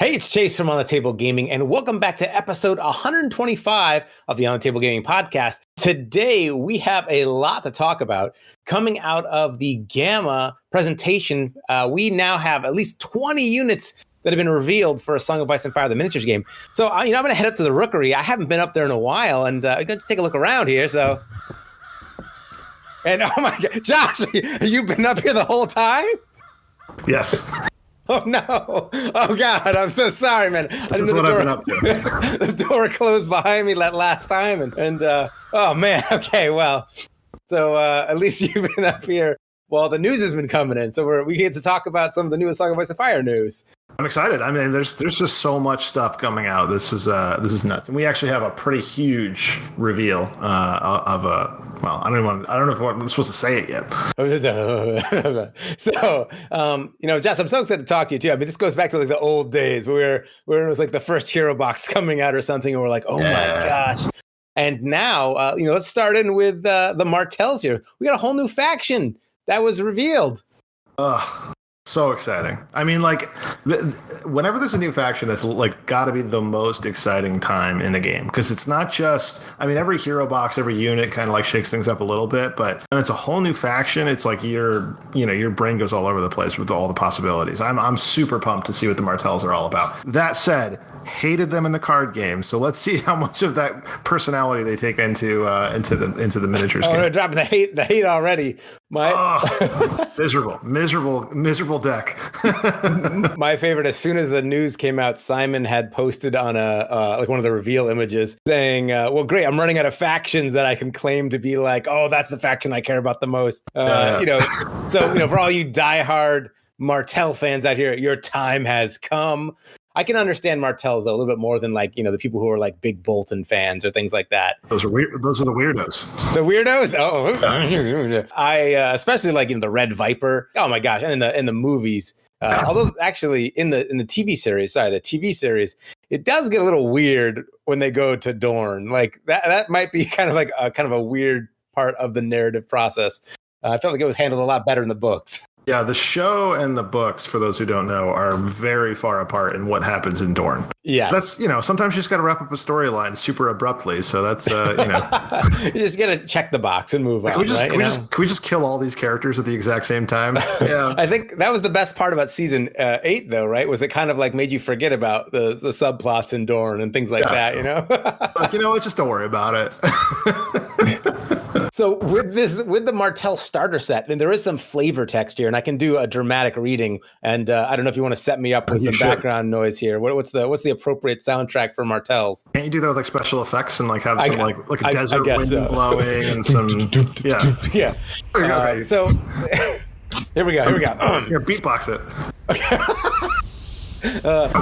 Hey, it's Chase from On the Table Gaming, and welcome back to episode 125 of the On the Table Gaming podcast. Today, we have a lot to talk about. Coming out of the GAMA presentation, we now have at least 20 units that have been revealed for A Song of Ice and Fire, the miniatures game. So, I'm going to head up to the Rookery. I haven't been up there in a while, and I'm going to take a look around here, so... And, oh my God, Josh, you've been up here the whole time? Yes. Oh, no. Oh, God. I'm so sorry, man. This is what I've been up to. The door closed behind me that last time. And oh, man. Okay, well. So at least you've been up here while the news has been coming in. So we get to talk about some of the newest Song of Ice and Fire news. I'm excited. I mean, there's just so much stuff coming out. This is nuts. And we actually have a pretty huge reveal of a... Well, I don't know if I'm supposed to say it yet. So, Josh, I'm so excited to talk to you too. I mean, this goes back to like the old days where it was like the first hero box coming out or something, and we're like, oh my gosh. And now, let's start in with the Martells here. We got a whole new faction that was revealed. So exciting. I mean, like, whenever there's a new faction, that's like got to be the most exciting time in the game, because it's not just, I mean, every hero box, every unit kind of like shakes things up a little bit, but when it's a whole new faction, it's like your brain goes all over the place with all the possibilities. I'm super pumped to see what the Martells are all about. That said, hated them in the card game, so let's see how much of that personality they take into the miniatures game. Oh, they're dropping the hate already. Miserable deck. My favorite, as soon as the news came out, Simon had posted on like one of the reveal images saying, well, great, I'm running out of factions that I can claim to be like, oh, that's the faction I care about the most. So for all you diehard Martell fans out here, your time has come. I can understand Martells though a little bit more than like, the people who are like big Bolton fans or things like that. Those are weird. Those are the weirdos. The weirdos? Oh, I especially like the Red Viper. Oh my gosh! And in the movies, although actually in the TV series, it does get a little weird when they go to Dorne. Like that might be kind of a weird part of the narrative process. I felt like it was handled a lot better in the books. Yeah, the show and the books, for those who don't know, are very far apart in what happens in Dorne. Yes. That's, sometimes you just got to wrap up a storyline super abruptly. So that's, You just got to check the box and move on. Can we just kill all these characters at the exact same time? Yeah. I think that was the best part about season 8, though, right? Was it kind of like made you forget about the subplots in Dorne and things like that, Like, what? Just don't worry about it. So with the Martell starter set, and there is some flavor text here, and I can do a dramatic reading. And I don't know if you want to set me up with some background noise here. What's the appropriate soundtrack for Martells? Can't you do that with like special effects and like have some like a desert wind blowing and some yeah. So here we go. Here, beatbox it.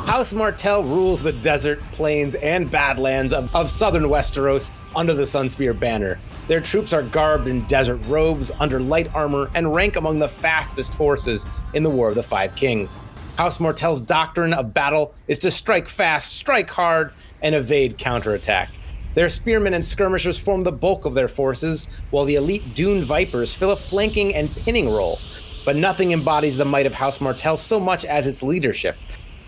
House Martell rules the desert, plains, and badlands of southern Westeros under the Sunspear banner. Their troops are garbed in desert robes, under light armor, and rank among the fastest forces in the War of the Five Kings. House Martell's doctrine of battle is to strike fast, strike hard, and evade counterattack. Their spearmen and skirmishers form the bulk of their forces, while the elite Dune Vipers fill a flanking and pinning role. But nothing embodies the might of House Martell so much as its leadership.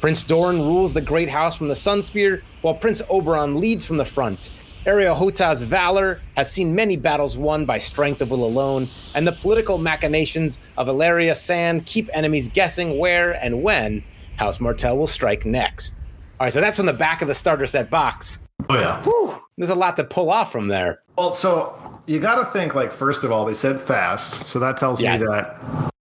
Prince Doran rules the great house from the Sunspear, while Prince Oberon leads from the front. Areo Hota's valor has seen many battles won by strength of will alone, and the political machinations of Ilaria Sand keep enemies guessing where and when House Martell will strike next. All right, so that's from the back of the starter set box. Oh, yeah. Whew, there's a lot to pull off from there. Well, so you got to think, like, first of all, they said fast, so that tells me that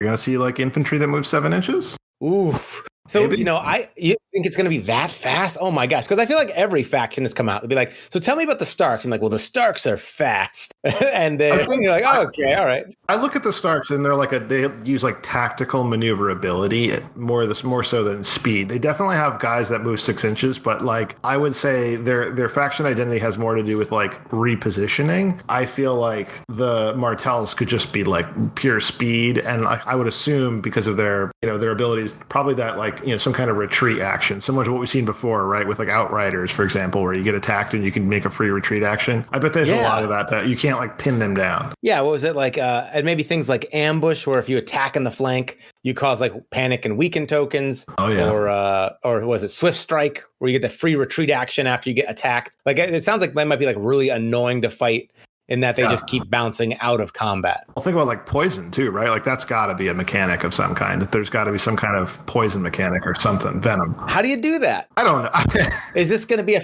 you're going to see, like, infantry that moves 7 inches? Oof. So, Maybe. You think it's going to be that fast? Oh my gosh. Because I feel like every faction has come out. They'll be like, so tell me about the Starks. And like, well, the Starks are fast. And then you're like, oh, okay, all right. I look at the Starks and they're like they use like tactical maneuverability more so than speed. They definitely have guys that move 6 inches, but like I would say their faction identity has more to do with like repositioning. I feel like the Martells could just be like pure speed. And I would assume because of their abilities, probably that like like, some kind of retreat action, similar to what we've seen before, right? With like Outriders, for example, where you get attacked and you can make a free retreat action. I bet there's a lot of that you can't like pin them down. Yeah, what was it like? And maybe things like ambush, where if you attack in the flank, you cause like panic and weaken tokens. Oh yeah. Or was it Swift Strike, where you get the free retreat action after you get attacked? Like it sounds like that might be like really annoying to fight, in that they just keep bouncing out of combat. I'll think about like poison too, right? Like that's got to be a mechanic of some kind. There's got to be some kind of poison mechanic or something. Venom. How do you do that? I don't know. Is this going to be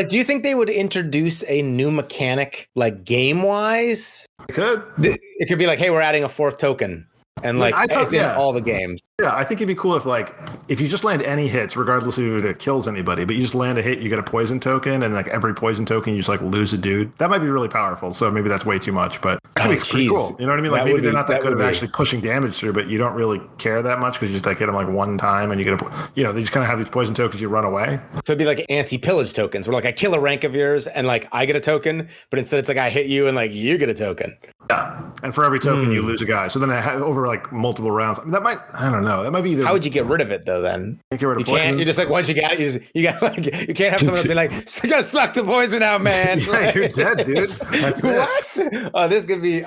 do you think they would introduce a new mechanic like game wise? It could. It could be like, hey, we're adding a fourth token. And like it's in all the games. Yeah, I think it'd be cool if you just land any hits, regardless of if it kills anybody, but you just land a hit, you get a poison token, and like every poison token, you just like lose a dude. That might be really powerful. So maybe that's way too much, but that'd be pretty cool. You know what I mean? Like maybe they're not that good at actually pushing damage through, but you don't really care that much because you just like hit them like one time, and you get they just kind of have these poison tokens. You run away. So it'd be like anti-pillage tokens, where like I kill a rank of yours, and like I get a token, but instead it's like I hit you, and like you get a token. Yeah, and for every token you lose a guy. So then over like multiple rounds, I don't know. That might be either. How would you get rid of it though? Then you get rid of you can't. You're just like once you got it, you got like you can't have someone be like, you gotta suck the poison out, man. Yeah, you're dead, dude. That's what? This could be.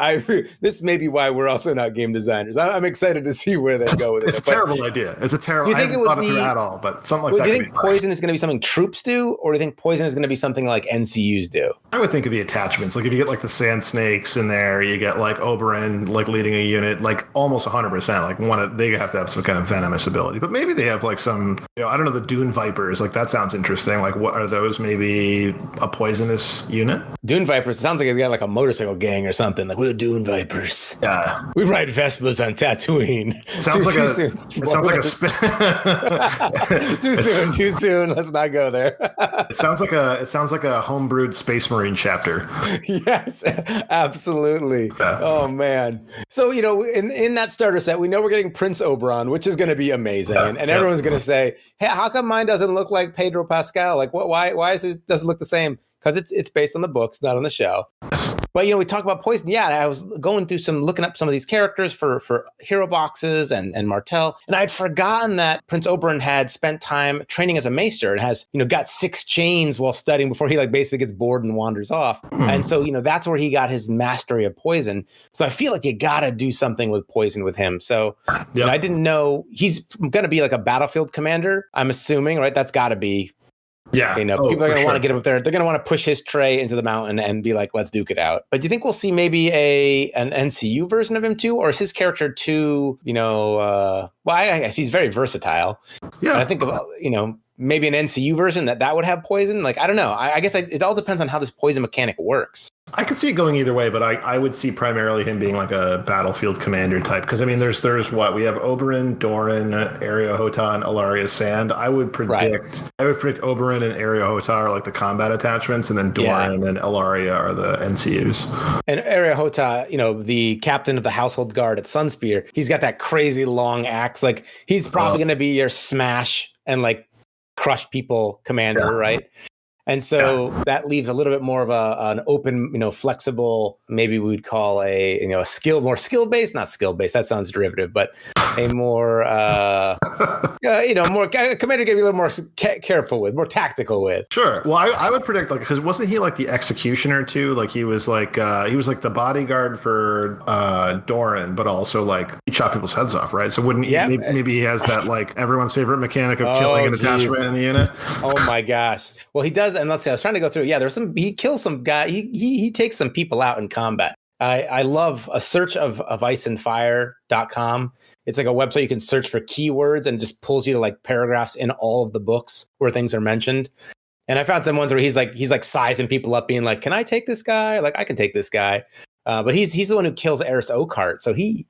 This may be why we're also not game designers. I'm excited to see where they go with it. It's a terrible idea. It's a terrible. I haven't thought it through at all, but something like that. Do you think poison is going to be something troops do, or do you think poison is going to be something like NCUs do? I would think of the attachments. Like if you get like the sand snakes in there, you get like Oberyn like leading a unit, like almost 100%. Like they have to have some kind of venomous ability, but maybe they have like some, I don't know, the Dune Vipers. Like that sounds interesting. Like what are those? Maybe a poisonous unit? Dune Vipers. It sounds like they got like a motorcycle gang or something. Like we're the Dune Vipers. Yeah, we ride Vespas on Tatooine. Too soon. Let's not go there. It sounds like a homebrewed Space Marine chapter. Yes, absolutely. Yeah. Oh man. So in that starter set, we know we're getting Prince Oberyn, which is going to be amazing, and everyone's going to say, "Hey, how come mine doesn't look like Pedro Pascal? Like, why doesn't look the same?" Because it's based on the books, not on the show. But we talk about poison. Yeah, I was going through looking up some of these characters for hero boxes and Martell, and I'd forgotten that Prince Oberyn had spent time training as a maester and has got 6 chains while studying before he like basically gets bored and wanders off. And so that's where he got his mastery of poison. So I feel like you gotta do something with poison with him. So I didn't know he's gonna be like a battlefield commander. I'm assuming, right? That's got to be. Yeah, people are going to want to get him up there. They're going to want to push his tray into the mountain and be like, let's duke it out. But do you think we'll see maybe an NCU version of him too? Or is his character too, I guess he's very versatile. Yeah. And I think about, maybe an NCU version that would have poison. Like, I don't know. I guess it all depends on how this poison mechanic works. I could see it going either way, but I would see primarily him being like a battlefield commander type. Because there's what we have: Oberyn, Doran, Areo Hota, and Ilaria Sand. I would predict Oberyn and Areo Hota are like the combat attachments, and then Doran and Ilaria are the NCUs. And Areo Hota, the captain of the household guard at Sunspear, he's got that crazy long axe. Like he's probably going to be your smash and like crush people commander, right? And so that leaves a little bit more of an open, flexible, maybe we would call a more skill-based, not skill-based, that sounds derivative, but a more, more commander to be a little more careful with, more tactical with. Sure. Well, I would predict because wasn't he like the executioner too? Like he was like the bodyguard for Doran, but also like he chopped people's heads off, right? So wouldn't maybe he has that like everyone's favorite mechanic of killing an attachment in the unit? Oh my gosh. Well, he does. And let's see, I was trying to go through. Yeah, he kills some guy. He takes some people out in combat. I love a search of iceandfire.com. It's like a website you can search for keywords and just pulls you to like paragraphs in all of the books where things are mentioned. And I found some ones where he's like sizing people up, being like, "Can I take this guy? Like I can take this guy." But he's the one who kills Eris Oakheart. So he's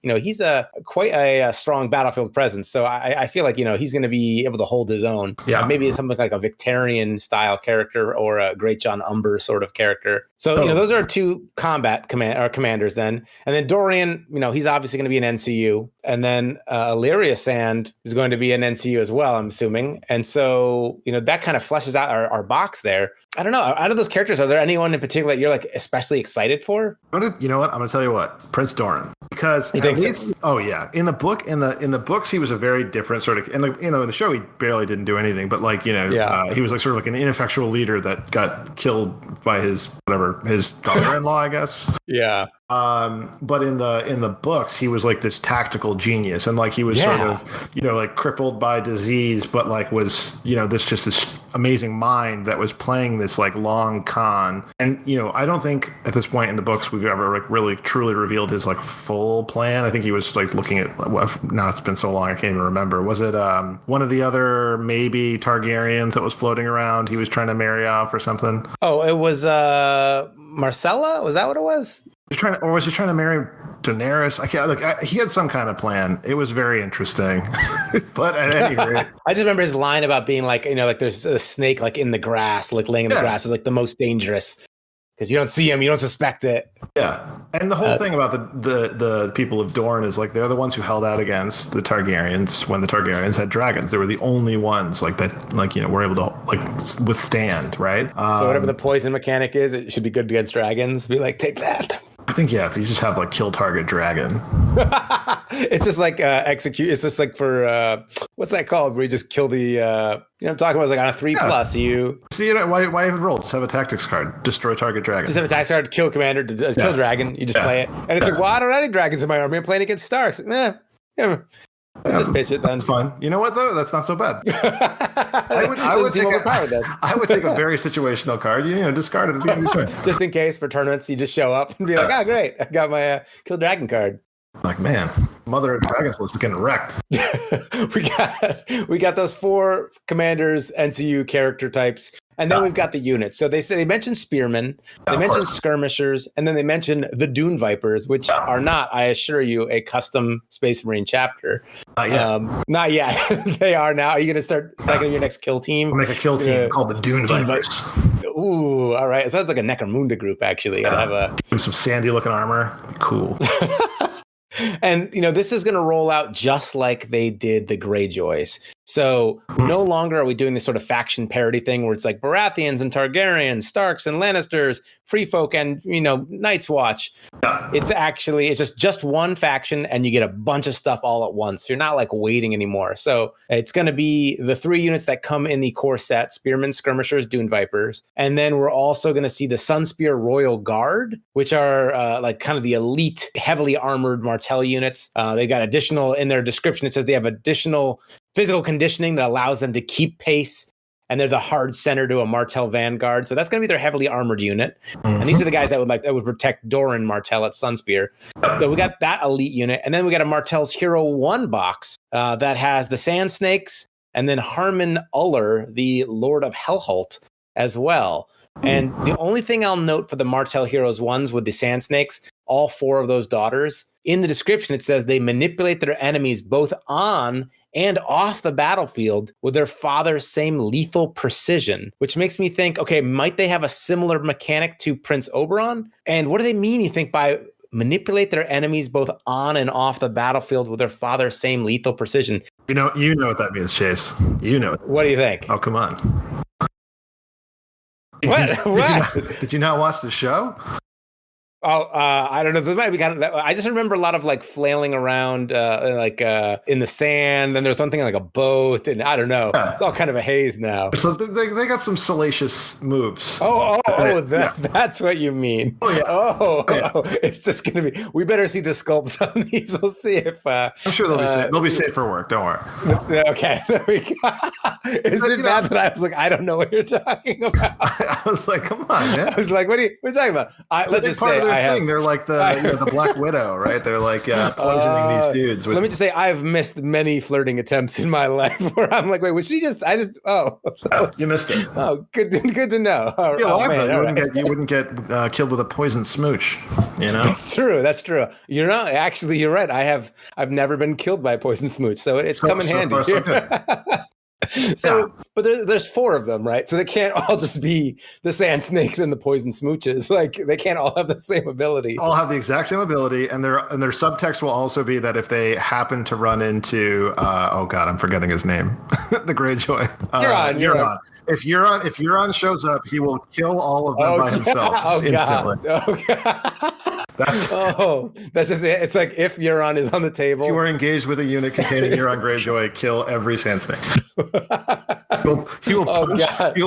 quite a strong battlefield presence. So I feel like, he's going to be able to hold his own. Yeah. Maybe something like a Victorian style character or a Great John Umber sort of character. So, those are 2 combat commanders then. And then Dorian, he's obviously going to be an NCU. And then Illyria Sand is going to be an NCU as well, I'm assuming. And so, that kind of fleshes out our box there. I don't know. Out of those characters, are there anyone in particular that you're like especially excited for? you know what? I'm gonna tell you what, Prince Doran, because You think so? oh yeah, in the books he was a very different sort of, in the show he barely didn't do anything, but like he was like sort of like an ineffectual leader that got killed by his daughter-in-law, I guess. Yeah. But in the books, he was like this tactical genius, and like he was sort of, like crippled by disease, but like was, this amazing mind that was playing this like long con. And, I don't think at this point in the books we've ever like really truly revealed his like full plan. I think he was like looking at, now it's been so long I can't even remember. Was it one of the other maybe Targaryens that was floating around he was trying to marry off or something? Oh, it was Marcella? Was that what it was? Was he trying to marry Daenerys? I can't. He had some kind of plan. It was very interesting. But at any rate, I just remember his line about being like, like there's a snake like in the grass, like laying in the grass is like the most dangerous because you don't see him, you don't suspect it. Yeah, and the whole thing about the people of Dorne is like they're the ones who held out against the Targaryens when the Targaryens had dragons. They were the only ones like that, were able to like withstand, right? So whatever the poison mechanic is, it should be good against dragons. Be like, take that. I think, if you just have like kill target dragon. It's just like execute. It's just like for what's that called? Where you just kill the. I'm talking about is like on a 3+. You see, why even roll? Just have a tactics card. Destroy target dragon. Just have a tactics card. Kill commander. Kill dragon. You just play it, and it's like, well, I don't have any dragons in my army. I'm playing against Starks. Just pitch it then. That's fun. You know what though? That's not so bad. I would take a very situational card. Discard it at the end of your turn. Just in case for tournaments, you just show up and be like, great, I got my kill dragon card. Like, man, Mother of Dragons list is getting wrecked. we got those 4 commanders, NCU character types, and then we've got the units. So they mentioned spearmen, they mentioned skirmishers, and then they mentioned the Dune Vipers, which are not, I assure you, a custom Space Marine chapter. Not yet. They are now. Are you going to start stacking your next kill team? I'll make a kill team called the Dune Vipers. Ooh, all right. It sounds like a Necromunda group, actually. Some sandy looking armor. Cool. And, this is going to roll out just like they did the Greyjoys. So no longer are we doing this sort of faction parody thing where it's like Baratheons and Targaryens, Starks and Lannisters, Free Folk and, Night's Watch. It's just one faction and you get a bunch of stuff all at once. You're not like waiting anymore. So it's going to be the 3 units that come in the core set, Spearmen, Skirmishers, Dune Vipers. And then we're also going to see the Sunspear Royal Guard, which are like kind of the elite, heavily armored Martell units. They got additional, in their description, it says they have additional physical conditioning that allows them to keep pace, and they're the hard center to a Martell Vanguard. So that's going to be their heavily armored unit. Mm-hmm. And these are the guys that would protect Doran Martell at Sunspear. So we got that elite unit, and then we got a Martell's Hero 1 box that has the Sand Snakes, and then Harmon Uller, the Lord of Hellholt, as well. And the only thing I'll note for the Martell Heroes 1s with the Sand Snakes, all 4 of those daughters, in the description it says they manipulate their enemies both on and off the battlefield with their father's same lethal precision, which makes me think, okay, might they have a similar mechanic to Prince Oberon? And what do they mean, you think, by manipulate their enemies both on and off the battlefield with their father's same lethal precision? You know what that means, Chase. You know. What do you think? Oh, come on. What? Did you not watch the show? Oh, I don't know. This might be kind of. I just remember a lot of like flailing around, in the sand, and there's something like a boat, and I don't know. Yeah. It's all kind of a haze now. So they got some salacious moves. That's what you mean. Oh yeah. It's just gonna be. We better see the sculpts on these. We'll see if. I'm sure they'll be safe. They'll be safe for work. Don't worry. Okay, there we go. Is it bad that I was like, I don't know what you're talking about? I was like, come on, man. I was like, what are you talking about? Let's just say. They're like the Black Widow, right? They're like poisoning these dudes. Let me just say, I've missed many flirting attempts in my life where I'm like, wait, was she just? You missed it. Oh, good to know. You wouldn't get killed with a poison smooch. That's true. You're right. I've never been killed by a poison smooch, so it's come in handy. So good. So, but there's 4 of them, right? So they can't all just be the sand snakes and the poison smooches. Like they can't all have the same ability. All have the exact same ability, and their subtext will also be that if they happen to run into oh god, I'm forgetting his name, the Greyjoy. Euron. If Euron shows up, he will kill all of them by himself instantly. Oh god. That's just it. It's like if Euron is on the table. If you are engaged with a unit containing Euron Greyjoy, kill every sand snake. He will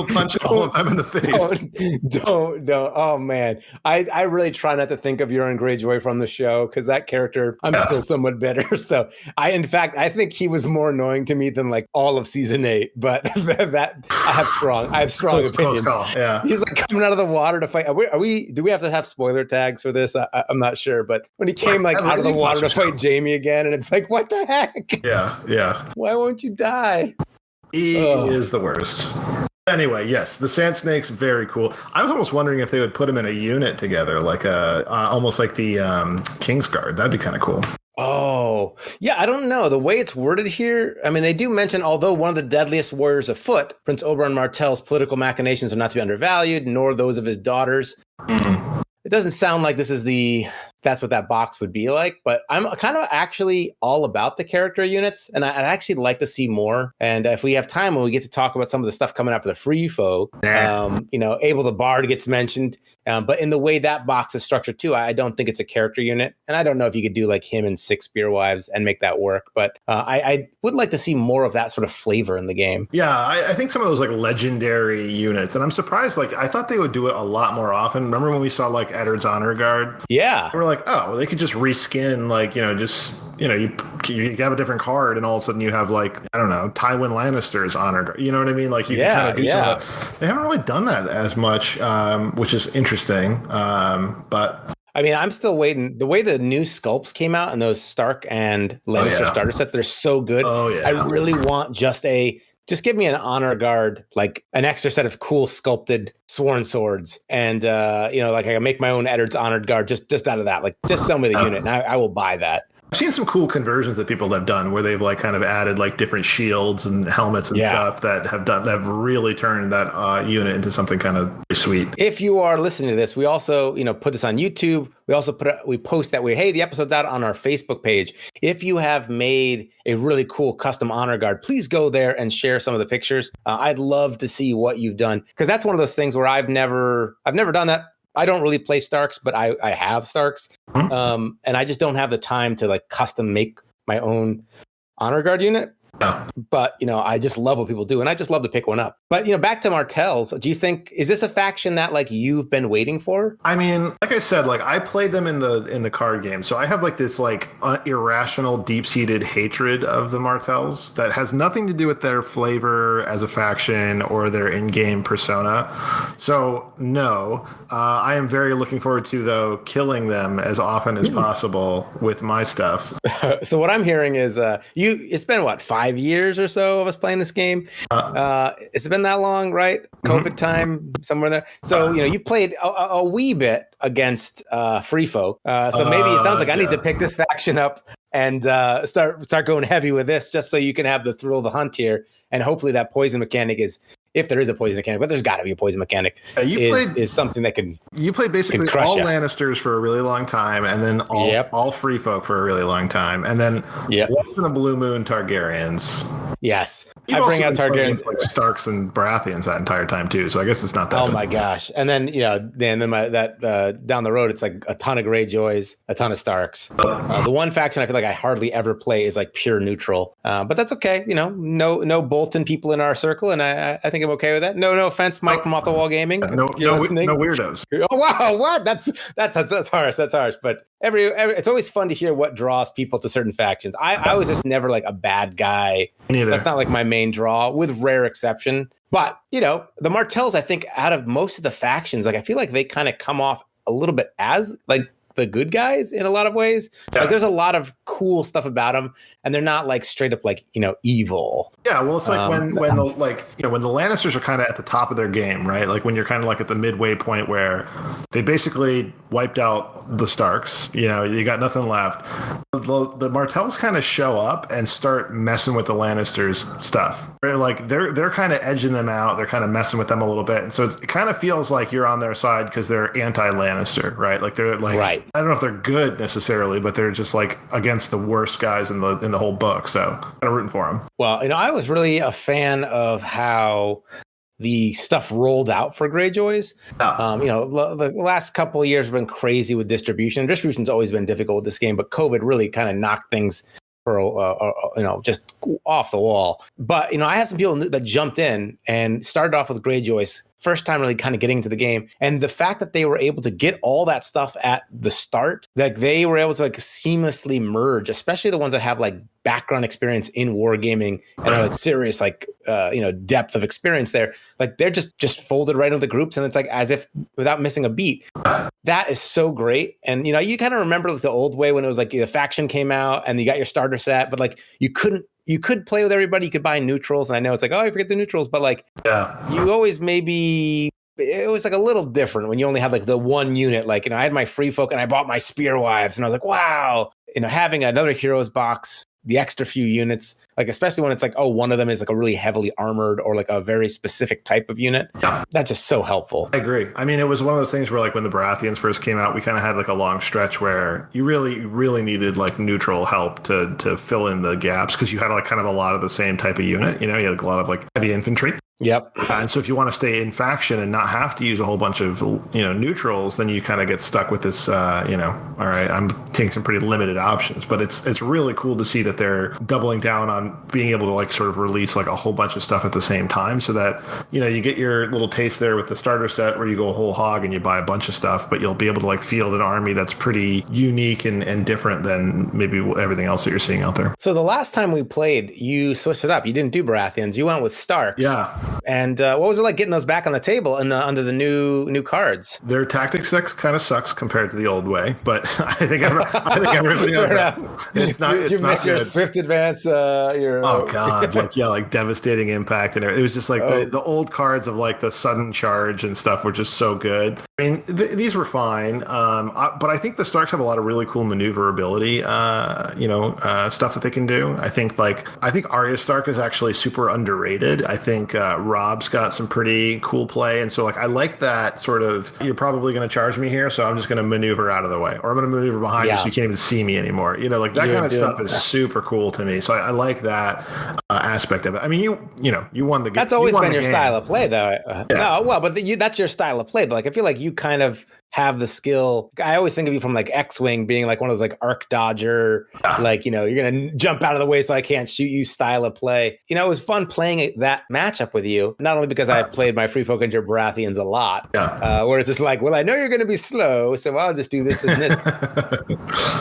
punch all of them in the face. Don't. Oh man, I really try not to think of Euron Greyjoy from the show because that character I'm still somewhat bitter. So in fact I think he was more annoying to me than like all of season 8. But that I have strong opinions. Close call. Yeah, he's like coming out of the water to fight. Do we have to have spoiler tags for this? I'm not sure, but when he came like out of the water to fight Jaime again, and it's like, what the heck? Yeah. Why won't you die? He is the worst. Anyway, yes, the Sand Snakes, very cool. I was almost wondering if they would put them in a unit together, like almost like the Kingsguard. That'd be kind of cool. Oh, yeah, I don't know. The way it's worded here, I mean, they do mention, although one of the deadliest warriors afoot, Prince Oberyn Martell's political machinations are not to be undervalued, nor those of his daughters. Mm-hmm. It doesn't sound like that's what that box would be like, but I'm kind of actually all about the character units, and I'd actually like to see more. And if we have time when we get to talk about some of the stuff coming out for the free folk, Abel the Bard gets mentioned, but in the way that box is structured too, I don't think it's a character unit, and I don't know if you could do like him and 6 Spear Wives and make that work, but I would like to see more of that sort of flavor in the game. Yeah, I think some of those like legendary units, and I'm surprised, like I thought they would do it a lot more often. Remember when we saw like Eddard's Honor Guard? Yeah. We're like, oh, well, they could just reskin, like, you have a different card and all of a sudden you have like, I don't know, Tywin Lannister's Honor Guard. You know what I mean? Like you can kind of do something. They haven't really done that as much, which is interesting. But I mean, I'm still waiting. The way the new sculpts came out and those Stark and Lannister starter sets, they're so good. Oh, yeah. I really want just give me an honor guard, like an extra set of cool sculpted sworn swords. And, like I can make my own Eddard's honored guard just out of that. Like just sell me the unit and I will buy that. I've seen some cool conversions that people have done where they've like kind of added like different shields and helmets and stuff that have really turned that unit into something kind of sweet. If you are listening to this, we also, put this on YouTube. We also post that the episode's out on our Facebook page. If you have made a really cool custom honor guard, please go there and share some of the pictures. I'd love to see what you've done because that's one of those things where I've never done that. I don't really play Starks, but I have Starks. And I just don't have the time to like custom make my own honor guard unit. But, I just love what people do and I just love to pick one up. But, back to Martells, do you think, is this a faction that like you've been waiting for? I mean, like I said, like I played them in the card game. So I have like this like irrational, deep-seated hatred of the Martells that has nothing to do with their flavor as a faction or their in-game persona. So no, I am very looking forward to, though, killing them as often as possible with my stuff. So what I'm hearing is it's been what, 5 years or so of us playing this game. It's been that long, right? COVID time, somewhere there. So, you played a wee bit against Free Folk. So maybe it sounds like I need to pick this faction up and start going heavy with this just so you can have the thrill of the hunt here. And hopefully that poison mechanic is, if there is a poison mechanic, but there's got to be a poison mechanic, is something that can. You played basically all Lannisters for a really long time, and then all Free Folk for a really long time, and then once in a blue moon Targaryens. Yes, I bring out Targaryens, like Starks and Baratheons that entire time too. So I guess it's not that. Oh my gosh! And then down the road, it's like a ton of Greyjoys, a ton of Starks. The one faction I feel like I hardly ever play is like pure neutral, but that's okay. No Bolton people in our circle, and I think I'm okay with that. No offense, Mike from Off the Wall Gaming. No weirdos. Oh wow, what? That's harsh. That's harsh. But it's always fun to hear what draws people to certain factions. I was just never like a bad guy. Neither. That's not like my main draw, with rare exception. But the Martells, I think, out of most of the factions, like I feel like they kind of come off a little bit as like the good guys in a lot of ways. Yeah. Like there's a lot of cool stuff about them, and they're not like straight up like, you know, evil. Yeah, well, it's like when the when the Lannisters are kind of at the top of their game, right? Like when you're kind of like at the midway point where they basically wiped out the Starks. You know, you got nothing left. The Martells kind of show up and start messing with the Lannisters stuff. They're kind of edging them out. They're kind of messing with them a little bit, and so it kind of feels like you're on their side because they're anti-Lannister, right? Like they're like, right. I don't know if they're good necessarily, but they're just like against the worst guys in the whole book. So kind of rooting for them. Well, you know, I was really a fan of how the stuff rolled out for Greyjoys. You know, the last couple of years have been crazy with distribution. Distribution's always been difficult with this game, but COVID really kind of knocked things for you know, just off the wall. But you know, I have some people that jumped in and started off with Greyjoys. First time really kind of getting into the game. And the fact that they were able to get all that stuff at the start, like they were able to like seamlessly merge, especially the ones that have like background experience in wargaming and are like serious, like, you know, depth of experience there. Like they're just folded right into the groups. And it's like as if without missing a beat. That is so great. And, you know, you kind of remember like the old way when it was like the faction came out and you got your starter set, but like you could play with everybody. You could buy neutrals. And I know it's like, oh, I forget the neutrals. But like, you always it was like a little different when you only had like the one unit. Like, you know, I had my free folk and I bought my spear wives and I was like, wow, you know, having another heroes box, the extra few units, like especially when it's like, oh, one of them is like a really heavily armored or like a very specific type of unit. Yeah. That's just so helpful. I agree. I mean, it was one of those things where like when the Baratheons first came out, we kind of had like a long stretch where you really needed like neutral help to fill in the gaps because you had like kind of a lot of the same type of unit. You know, you had a lot of like heavy infantry. Yep. And so if you want to stay in faction and not have to use a whole bunch of, you know, neutrals, then you kind of get stuck with this, you know, all right, I'm taking some pretty limited options. But it's really cool to see that they're doubling down on being able to like sort of release like a whole bunch of stuff at the same time so that, you know, you get your little taste there with the starter set where you go whole hog and you buy a bunch of stuff, but you'll be able to like field an army that's pretty unique and different than maybe everything else that you're seeing out there. So the last time we played, you switched it up. You didn't do Baratheons. You went with Starks. Yeah. And what was it like getting those back on the table and under the new cards? Their tactics kind of sucks compared to the old way, but I think everybody knows that. Did you miss your Swift Advance? Oh god, like devastating impact, and it was just like the old cards of like the sudden charge and stuff were just so good. I mean, these were fine, but I think the Starks have a lot of really cool maneuverability, stuff that they can do. I think Arya Stark is actually super underrated. I think Rob's got some pretty cool play, and so like I like that sort of. You're probably going to charge me here, so I'm just going to maneuver out of the way, or I'm going to maneuver behind you so you can't even see me anymore. You know, like that kind of stuff is super cool to me. So I like that aspect of it. I mean, you won the game. That's always been your style of play, though. No, well, but that's your style of play. But like, I feel like you kind of have the skill. I always think of you from like X-Wing being like one of those like arc dodger, like, you know, you're going to jump out of the way so I can't shoot you style of play. You know, it was fun playing that matchup with you, not only because I've played my Free Folk and your Baratheons a lot, where it's just like, well, I know you're going to be slow, so I'll just do this and this.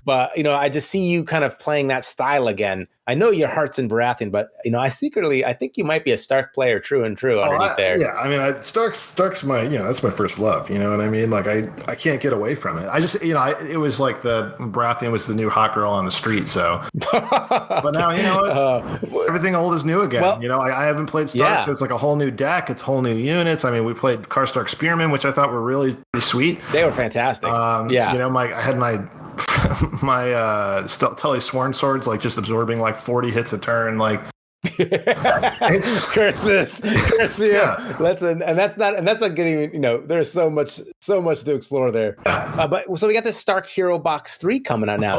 But, you know, I just see you kind of playing that style again. I know your heart's in Baratheon, but, you know, I think you might be a Stark player, true and true underneath there. Yeah, I mean, Stark's my, you know, that's my first love, you know what I mean? Like, I can't get away from it. I just, you know, it was like the Baratheon was the new hot girl on the street, so. But now, you know what? Everything old is new again. Well, you know, I haven't played Stark, so it's like a whole new deck. It's whole new units. I mean, we played Karstark Spearmen, which I thought were really pretty sweet. They were fantastic. You know, I had my Tully Sworn Swords, like just absorbing like 40 hits a turn, like curses. Yeah. That's not getting, you know, there's so much to explore there. But so we got this Stark Hero Box 3 coming out now.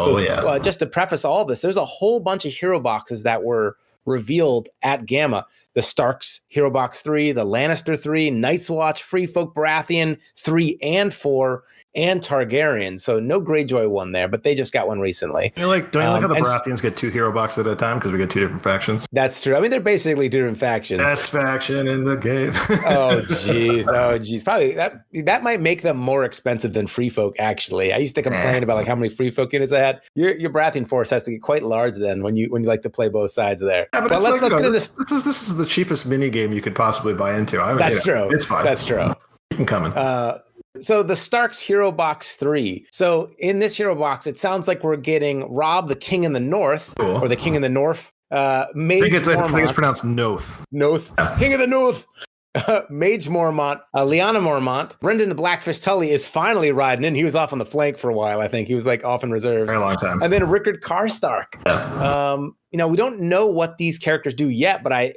Just to preface all this, there's a whole bunch of hero boxes that were revealed at GAMA. The Starks Hero Box 3, the Lannister 3, Night's Watch, Free Folk Baratheon 3 and 4, and Targaryen. So no Greyjoy one there, but they just got one recently. Don't you like how the Baratheons get 2 hero boxes at a time because we get 2 different factions? That's true. I mean, they're basically different factions. Best faction in the game. Oh, geez. Probably that might make them more expensive than Free Folk, actually. I used to complain about like how many Free Folk units I had. Your Baratheon force has to get quite large then when you like to play both sides there. Yeah, but let's get into this. This is the cheapest mini game you could possibly buy into. That's true. It's fine. That's true. Keep them coming. So the Starks Hero Box 3. So in this Hero Box, it sounds like we're getting Robb, the King in the North, or the King in the North. Mage I think it's pronounced Noth. Noth. King of the North. Mage Mormont, Lyanna Mormont. Brendan the Blackfish Tully is finally riding in. He was off on the flank for a while, I think. He was like off in reserves. Very long time. And then Rickard Karstark. We don't know what these characters do yet, but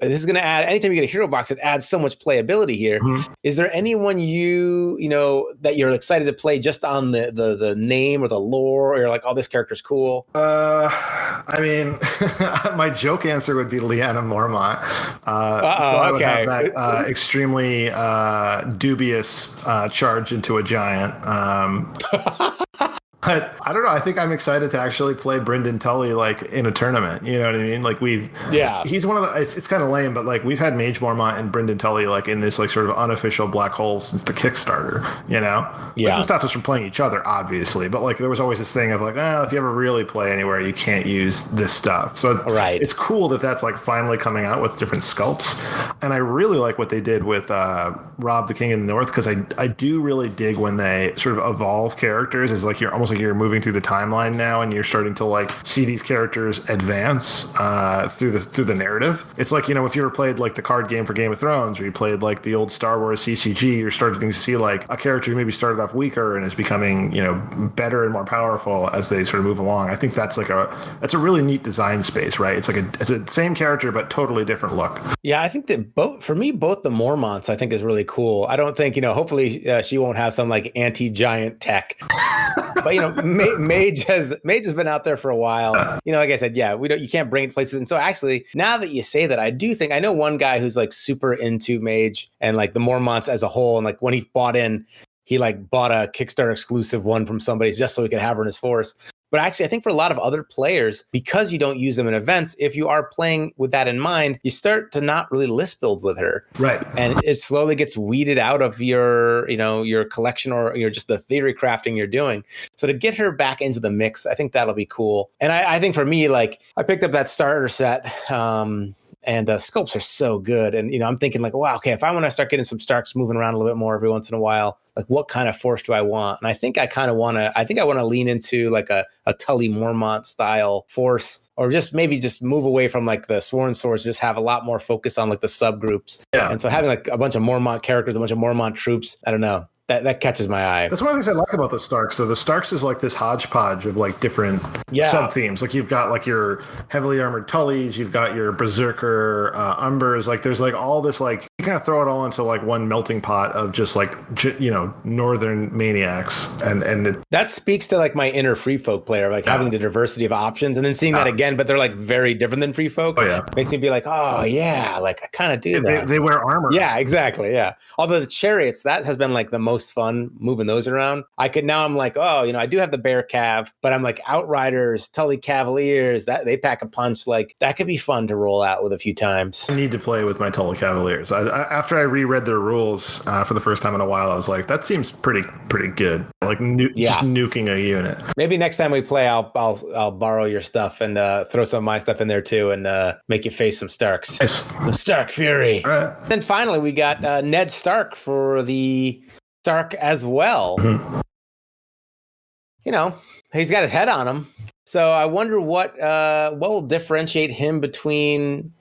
this is going to add, anytime you get a hero box, it adds so much playability here. Mm-hmm. Is there anyone that you're excited to play just on the name or the lore, or you're like, oh, this character's cool? I mean, my joke answer would be Lyanna Mormont. So I would have that extremely dubious charge into a giant. But I don't know. I think I'm excited to actually play Brynden Tully like in a tournament. You know what I mean? Like he's one of the. It's kind of lame, but like we've had Mage Mormont and Brynden Tully like in this like sort of unofficial black hole since the Kickstarter. You know? Yeah. Like, it stopped us from playing each other, obviously, but like there was always this thing of like, if you ever really play anywhere, you can't use this stuff. So it's cool that that's like finally coming out with different sculpts, and I really like what they did with Robb, the King in the North, because I do really dig when they sort of evolve characters. Is like you're almost like you're moving through the timeline now, and you're starting to like see these characters advance through the narrative. It's like, if you ever played like the card game for Game of Thrones, or you played like the old Star Wars CCG, you're starting to see like a character who maybe started off weaker and is becoming better and more powerful as they sort of move along. I think that's a really neat design space, right? It's like it's a same character but totally different look. Yeah, I think that both the Mormonts I think is really cool. I don't think hopefully she won't have some like anti-giant tech. But Mage has been out there for a while. Like I said, you can't bring it places. And so actually, now that you say that, I know one guy who's like super into Mage and like the Mormonts as a whole. And like when he bought in, he like bought a Kickstarter exclusive one from somebody just so he could have her in his force. But actually, I think for a lot of other players, because you don't use them in events, if you are playing with that in mind, you start to not really list build with her. Right. And it slowly gets weeded out of your collection or just the theory crafting you're doing. So to get her back into the mix, I think that'll be cool. And I think for me, like I picked up that starter set, and the sculpts are so good. And, I'm thinking like, wow, okay, if I want to start getting some Starks moving around a little bit more every once in a while, like what kind of force do I want? And I think I want to lean into like a Tully Mormont style force, or just move away from like the Sworn Swords, just have a lot more focus on like the subgroups. Yeah. And so having like a bunch of Mormont characters, a bunch of Mormont troops, I don't know. That catches my eye. That's one of the things I like about the Starks. So the Starks is like this hodgepodge of like different sub-themes. Like you've got like your heavily armored Tullys, you've got your Berserker Umbers. Like there's like all this like, you kind of throw it all into like one melting pot of just like, northern maniacs. And that speaks to like my inner free folk player, like having the diversity of options and then seeing that again, but they're like very different than free folk. Oh yeah. Makes me be like, oh yeah, like I kind of do that. They wear armor. Yeah, exactly. Yeah. Although the chariots, that has been like the most fun moving those around. I'm like, I do have the Bear Cav, but I'm like Outriders, Tully Cavaliers, that they pack a punch. Like that could be fun to roll out with a few times. I need to play with my Tully Cavaliers. After I reread their rules for the first time in a while, I was like, that seems pretty good. Like just nuking a unit. Maybe next time we play, I'll borrow your stuff and throw some of my stuff in there too, and make you face some Starks. Nice. Some Stark fury. All right. Then finally, we got Ned Stark for the Stark as well. Mm-hmm. He's got his head on him. So I wonder what will differentiate him between.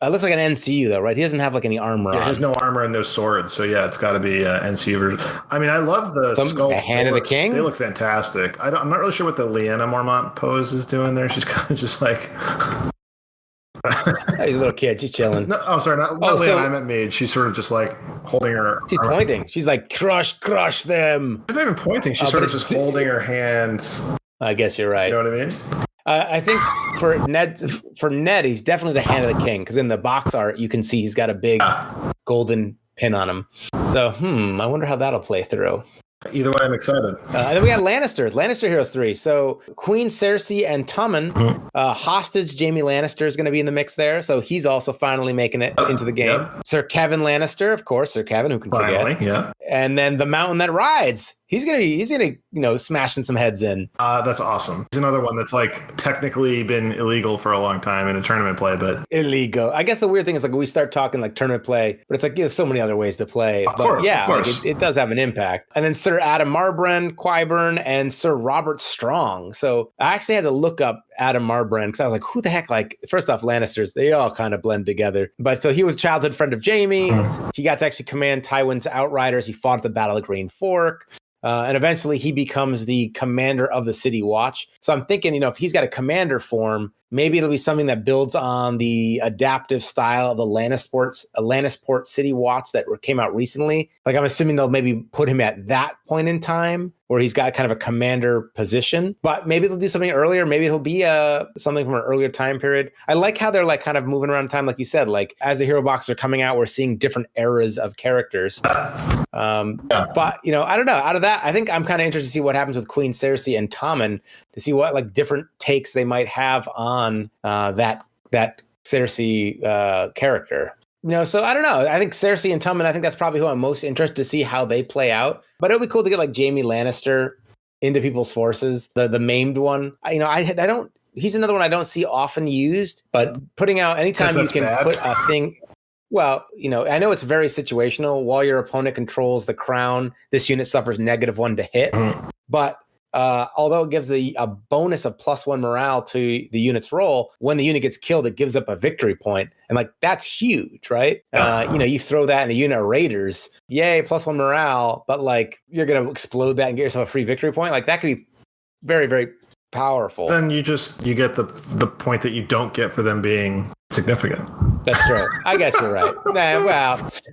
It looks like an NCU though, right? He doesn't have like any armor on. He has no armor and no sword. So yeah, it's got to be NCU version. I mean, I love the skull. The Hand of the King. They look fantastic. I'm not really sure what the Lyanna Mormont pose is doing there. She's kind of just like. He's a little kid. She's chilling. No, oh, sorry. Not Lyanna. I meant Mage. She's sort of just like holding her. She's pointing. She's like, crush them. She's not even pointing. She's sort of just holding her hands. I guess you're right. You know what I mean? I think for Ned, he's definitely the Hand of the King, because in the box art you can see he's got a big golden pin on him. So, I wonder how that'll play through. Either way, I'm excited. And then we got Lannister Heroes 3. So Queen Cersei and Tommen, hostage Jaime Lannister is going to be in the mix there. So he's also finally making it into the game. Yep. Sir Kevin Lannister, of course, Sir Kevin, who can forget. Yeah. And then the Mountain That Rides. he's gonna smashing some heads in. That's awesome. He's another one that's like technically been illegal for a long time in a tournament play, but illegal. I guess the weird thing is like we start talking like tournament play, but it's like there's so many other ways to play. Of course. Like it does have an impact. And then Sir Adam Marbrand, Qyburn, and Sir Robert Strong. So I actually had to look up Adam Marbrand because I was like, who the heck? Like, first off, Lannisters, they all kind of blend together. But so he was a childhood friend of Jaime. He got to actually command Tywin's Outriders. He fought at the Battle of Green Fork. And eventually he becomes the commander of the City Watch. So I'm thinking, if he's got a commander form, maybe it'll be something that builds on the adaptive style of the Lannisport City Watch that came out recently. Like, I'm assuming they'll maybe put him at that point in time where he's got kind of a commander position, but maybe they'll do something earlier. Maybe it'll be something from an earlier time period. I like how they're like kind of moving around time. Like you said, like as the hero boxes are coming out, we're seeing different eras of characters. But, I don't know. Out of that, I think I'm kind of interested to see what happens with Queen Cersei and Tommen, to see what like different takes they might have on that Cersei character. So I don't know. I think Cersei and Tommen, I think that's probably who I'm most interested to see how they play out. But it'll be cool to get like Jaime Lannister into people's forces, the maimed one. I don't. He's another one I don't see often used, but putting out anytime you can put a thing. Well, I know it's very situational. While your opponent controls the crown, this unit suffers -1 to hit. But although it gives a bonus of +1 morale to the unit's roll, when the unit gets killed, it gives up a victory point. And like, that's huge, right? You throw that in a unit of raiders, yay, +1 morale, but like, you're going to explode that and get yourself a free victory point. Like, that could be very, very powerful. Then you get the point that you don't get for them being significant. That's true. I guess you're right.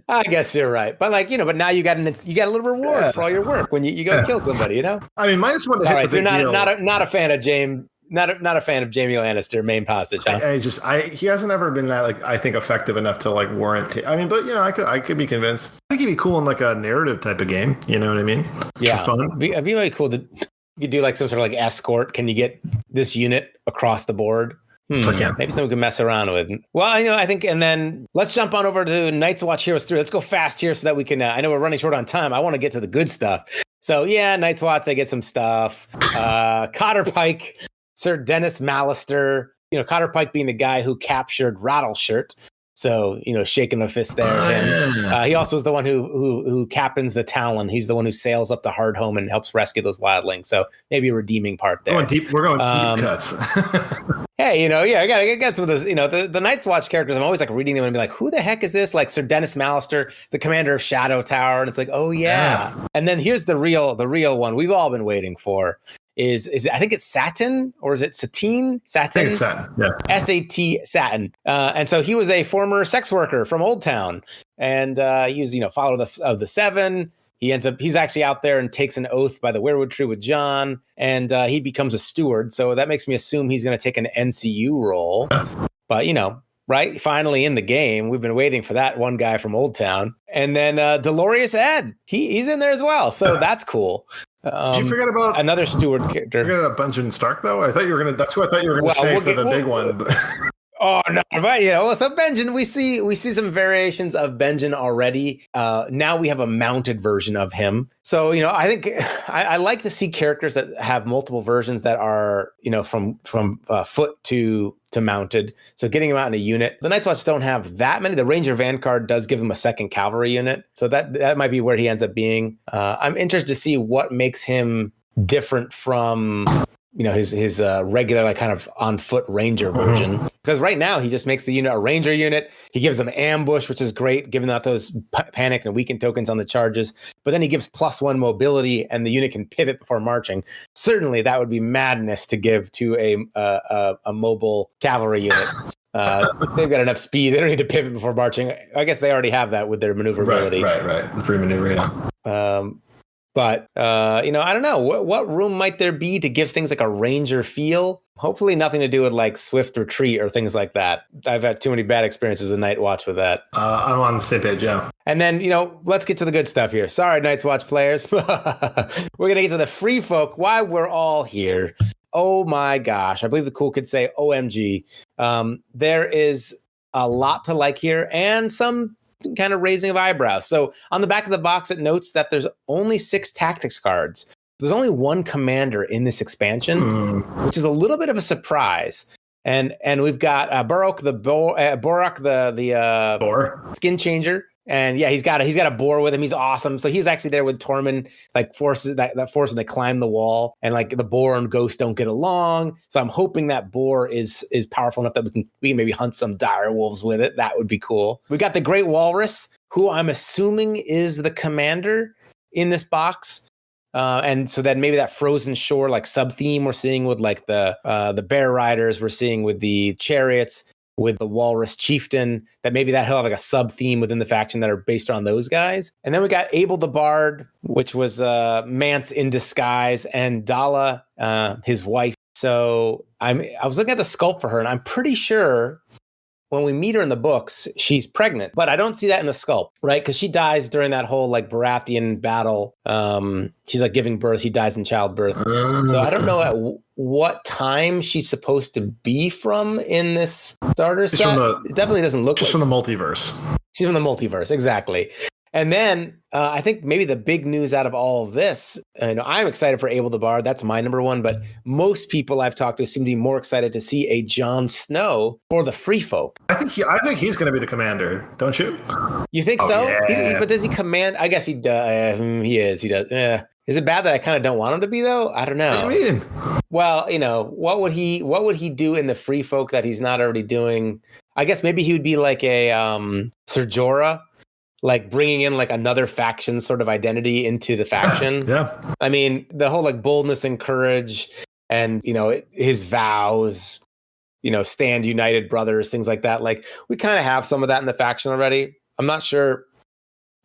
I guess you're right. But like, but now you got a little reward for all your work when you go kill somebody, I mean, -1 to hit. Right, so you're not a fan of Jaime. Not a fan of Jaime Lannister, main hostage. Huh? He hasn't ever been that like I think effective enough to like warrant. But I could be convinced. I think he'd be cool in like a narrative type of game. You know what I mean? Yeah, fun. It'd be really cool to you do like some sort of like escort. Can you get this unit across the board? Maybe someone can mess around with. Well, I think, and then let's jump on over to Night's Watch Heroes 3. Let's go fast here so that we can, I know we're running short on time. I want to get to the good stuff. So yeah, Night's Watch, they get some stuff. Cotter Pike, Sir Dennis Mallister, Cotter Pike being the guy who captured Rattleshirt. So, shaking the fist there. He also is the one who captains the Talon. He's the one who sails up to Hardhome and helps rescue those wildlings. So maybe a redeeming part there. We're going deep cuts. Hey, I gotta get to this. The Night's Watch characters, I'm always like reading them and be like, who the heck is this? Like Sir Dennis Mallister, the commander of Shadow Tower. And it's like, oh yeah. And then here's the real one we've all been waiting for. Is I think it's Satin, or is it Satine? Satin? I think it's Satin, yeah. S-A-T, Satin. And so he was a former sex worker from Old Town. And he was, follower of the Seven. He's actually out there and takes an oath by the Weirwood Tree with Jon. And he becomes a steward. So that makes me assume he's going to take an NCU role. But, right? Finally in the game. We've been waiting for that one guy from Old Town. And then Dolorious Ed. He's in there as well. So that's cool. Did you forget about another steward character? Forget about Benjamin Stark, though. That's who I thought you were going to say for the big one. Oh no! Right, so Benjen, we see some variations of Benjen already. Now we have a mounted version of him. So I think I like to see characters that have multiple versions that are from foot to mounted. So getting him out in a unit. The Night's Watch don't have that many. The Ranger Vanguard does give him a second cavalry unit, so that might be where he ends up being. I'm interested to see what makes him different from his regular like kind of on foot ranger version, because right now he just makes the unit a ranger unit. He gives them ambush, which is great, giving out those panic and weaken tokens on the charges, but then he gives +1 mobility and the unit can pivot before marching. Certainly that would be madness to give to a mobile cavalry unit. They've got enough speed, they don't need to pivot before marching. I guess they already have that with their maneuverability. Right the free maneuver, yeah. But, I don't know. What room might there be to give things like a ranger feel? Hopefully nothing to do with like swift retreat or things like that. I've had too many bad experiences with Night Watch with that. I'm on the same page, yeah. And then, let's get to the good stuff here. Sorry, Night's Watch players. We're going to get to the free folk, why we're all here. Oh my gosh. I believe the cool kids say OMG. There is a lot to like here and some kind of raising of eyebrows. So on the back of the box, it notes that there's only 6 tactics cards. There's only 1 commander in this expansion, which is a little bit of a surprise. And we've got Borak the skin changer. And yeah, he's got a boar with him. He's awesome. So he's actually there with Tormund, like forces that force when they climb the wall, and like the boar and ghost don't get along. So I'm hoping that boar is powerful enough that we can maybe hunt some dire wolves with it. That would be cool. We got the Great Walrus, who I'm assuming is the commander in this box. And so then maybe that frozen shore like sub theme we're seeing with like the bear riders, we're seeing with the chariots, with the Walrus Chieftain, that maybe that he'll have like a sub theme within the faction that are based on those guys. And then we got Abel the Bard, which was Mance in disguise, and Dala, his wife. So I was looking at the sculpt for her, and I'm pretty sure when we meet her in the books, she's pregnant, but I don't see that in the sculpt, right? Because she dies during that whole like Baratheon battle. She's like giving birth. She dies in childbirth. So I don't know at what time she's supposed to be from in this starter set. It definitely doesn't look just like from the multiverse. She's from the multiverse, exactly. And then I think maybe the big news out of all of this, and I'm excited for Abel the Bard. That's my number one. But most people I've talked to seem to be more excited to see a Jon Snow for the Free Folk. I think he's going to be the commander, don't you? You think so? Yeah. But does he command? I guess he does. He is. He does. Yeah. Is it bad that I kind of don't want him to be though? I don't know. What do you mean? Well, what would he do in the Free Folk that he's not already doing? I guess maybe he would be like a Ser Jorah. Like bringing in like another faction sort of identity into the faction. Yeah. I mean, the whole like boldness and courage and, his vows, stand united brothers, things like that. Like we kind of have some of that in the faction already. I'm not sure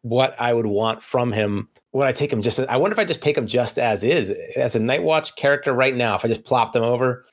what I would want from him. Would I take him I wonder if I just take him just as is, as a Night Watch character right now, if I just plopped him over.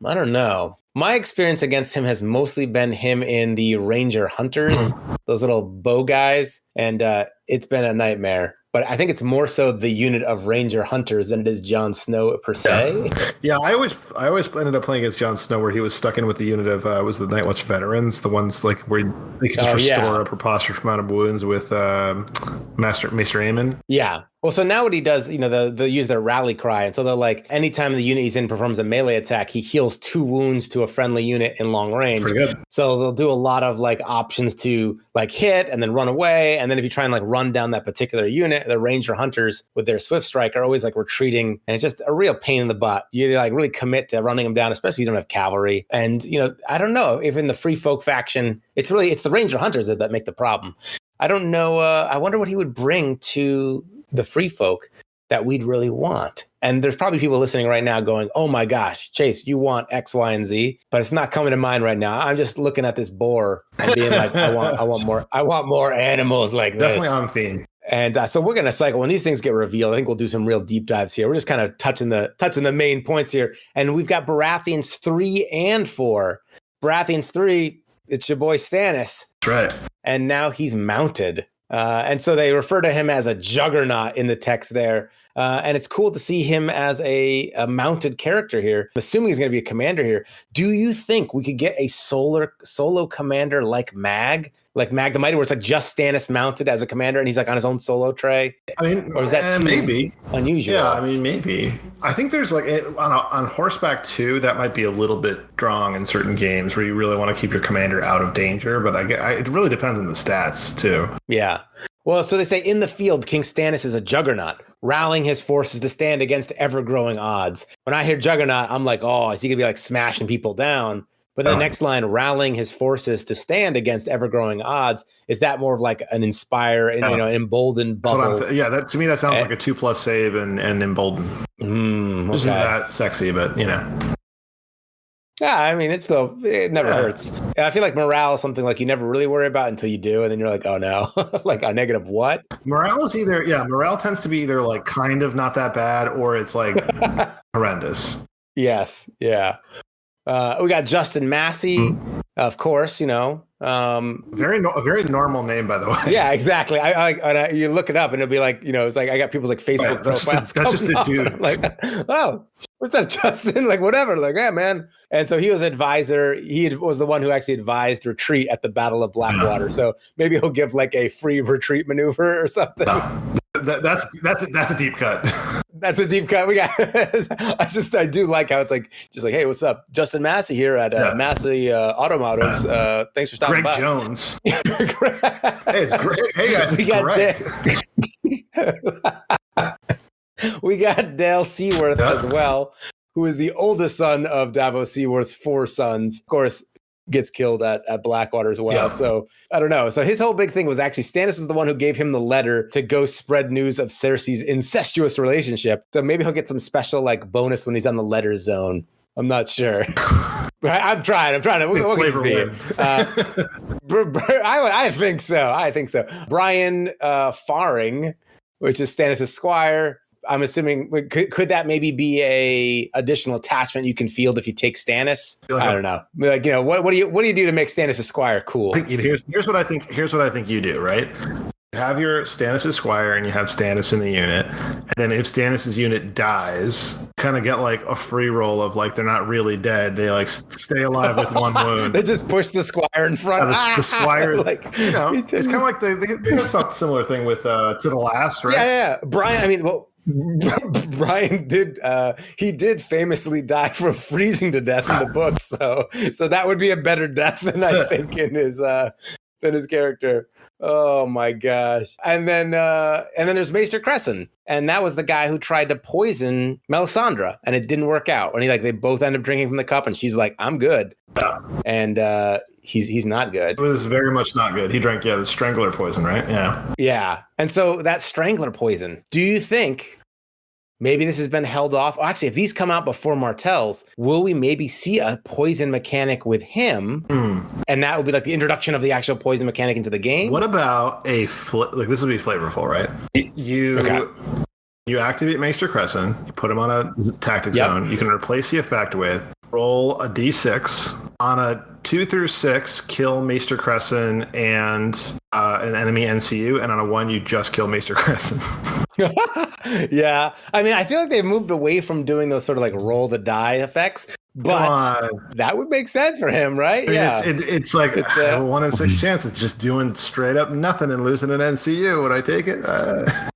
I don't know. My experience against him has mostly been him in the Ranger Hunters, those little bow guys, and it's been a nightmare. But I think it's more so the unit of Ranger Hunters than it is Jon Snow per se. Yeah, I always ended up playing against Jon Snow where he was stuck in with the unit of was the Night Watch veterans, the ones like where they could just restore a preposterous amount of wounds with Maester Aemon. Yeah. Well, so now what he does, they'll use their rally cry. And so they'll like, anytime the unit he's in performs a melee attack, he heals 2 wounds to a friendly unit in long range. Pretty good. So they'll do a lot of like options to like hit and then run away. And then if you try and like run down that particular unit, the Ranger Hunters with their Swift Strike are always like retreating. And it's just a real pain in the butt. You like really commit to running them down, especially if you don't have cavalry. And, I don't know if in the Free Folk faction, it's the Ranger Hunters that make the problem. I don't know. I wonder what he would bring to the Free Folk that we'd really want. And there's probably people listening right now going, oh my gosh, Chase, you want X, Y, and Z, but it's not coming to mind right now. I'm just looking at this boar and being like, I want more animals like Definitely this. On theme. And so we're going to cycle when these things get revealed. I think we'll do some real deep dives here. We're just kind of touching the main points here. And we've got Baratheons 3 and 4. Baratheons 3, it's your boy Stannis. That's right. And now he's mounted. And so they refer to him as a juggernaut in the text there. And it's cool to see him as a mounted character here. I'm assuming he's going to be a commander here. Do you think we could get a solo commander like Mag the Mighty, where it's like just Stannis mounted as a commander and he's like on his own solo tray? I mean, or is that maybe unusual? Yeah, I mean, maybe. I think there's like on horseback too, that might be a little bit strong in certain games where you really want to keep your commander out of danger. But it really depends on the stats too. Yeah. Well, so they say in the field, King Stannis is a juggernaut, rallying his forces to stand against ever-growing odds. When I hear juggernaut, I'm like, oh, is he going to be like smashing people down? But the next line, rallying his forces to stand against ever-growing odds, is that more of like an inspire and emboldened bubble? To me that sounds like a 2+ save and emboldened. Okay. Isn't that sexy, but Yeah, I mean, it never hurts. I feel like morale is something like you never really worry about until you do, and then you're like, oh no, like a negative what? Morale tends to be either like kind of not that bad or it's like horrendous. Yes, yeah. We got Justin Massey, of course, A very normal name, by the way. Yeah, exactly. You look it up and it'll be like, it's like I got people's like Facebook profiles. That's just a dude. Like, oh, what's up, Justin? Like, whatever. Like, yeah, man. And so he was advisor. He was the one who actually advised retreat at the Battle of Blackwater. So maybe he'll give like a free retreat maneuver or something. No, that's a deep cut. That's a deep cut. We got. I do like how it's like just like, hey, what's up, Justin Massey here at Massey Automotives. Thanks for stopping by. Greg Jones. Hey, it's Greg. Hey guys, it's Greg. We got Dale Seaworth as well, who is the oldest son of Davos Seaworth's 4 sons. Of course, gets killed at Blackwater as well. Yeah. So I don't know. So his whole big thing was actually Stannis was the one who gave him the letter to go spread news of Cersei's incestuous relationship. So maybe he'll get some special like bonus when he's on the letter zone. I'm not sure. I'm trying to. What can this be? I think so. Brienne Faring, which is Stannis' squire. I'm assuming could that maybe be a additional attachment you can field if you take Stannis? I don't know. Like, what do you do to make Stannis' squire cool? Here's what I think. Here's what I think you do. Right. You have your Stannis' squire and you have Stannis in the unit. And then if Stannis' unit dies, kind of get like a free roll of like they're not really dead. They like stay alive with 1 wound. They just push the squire in front. The squire, like, it's kind of like they did something similar thing with To the Last, right? Yeah. Brian did he did famously die from freezing to death in the book, so that would be a better death than I think in his character. Oh my gosh. And then there's Maester Cresson, and that was the guy who tried to poison Melisandre and it didn't work out. And they both end up drinking from the cup and she's like, I'm good. And he's not good. It was very much not good. He drank the strangler poison, right? Yeah. And so that strangler poison, do you think maybe this has been held off? Actually, if these come out before Martell's, will we maybe see a poison mechanic with him? And that would be like the introduction of the actual poison mechanic into the game? What about this would be flavorful, right? You activate Maester Cresson, you put him on a tactic zone. You can replace the effect with roll a d6 on a 2 through 6, kill Maester Cresson and an enemy NCU, and on a 1 you just kill Maester Cresson. Yeah, I mean, I feel like they've moved away from doing those sort of like roll the die effects, but that would make sense for him, right? It's like a 1 in 6 chance of just doing straight up nothing and losing an NCU. Would I take it?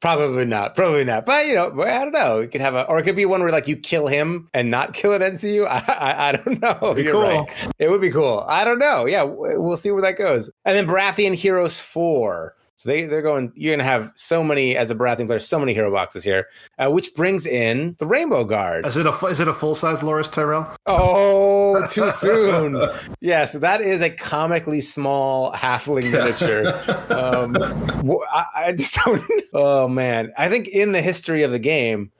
Probably not. But I don't know. It could have or it could be one where like you kill him and not kill an NCU. I don't know. You're right. It would be cool. I don't know. Yeah, we'll see where that goes. And then Baratheon Heroes 4. So they're going, you're going to have so many, as a Baratheon player, so many hero boxes here, which brings in the Rainbow Guard. Is it a full-size Loras Tyrell? Oh, too soon. Yeah, so that is a comically small halfling miniature. I just don't, oh man. I think in the history of the game,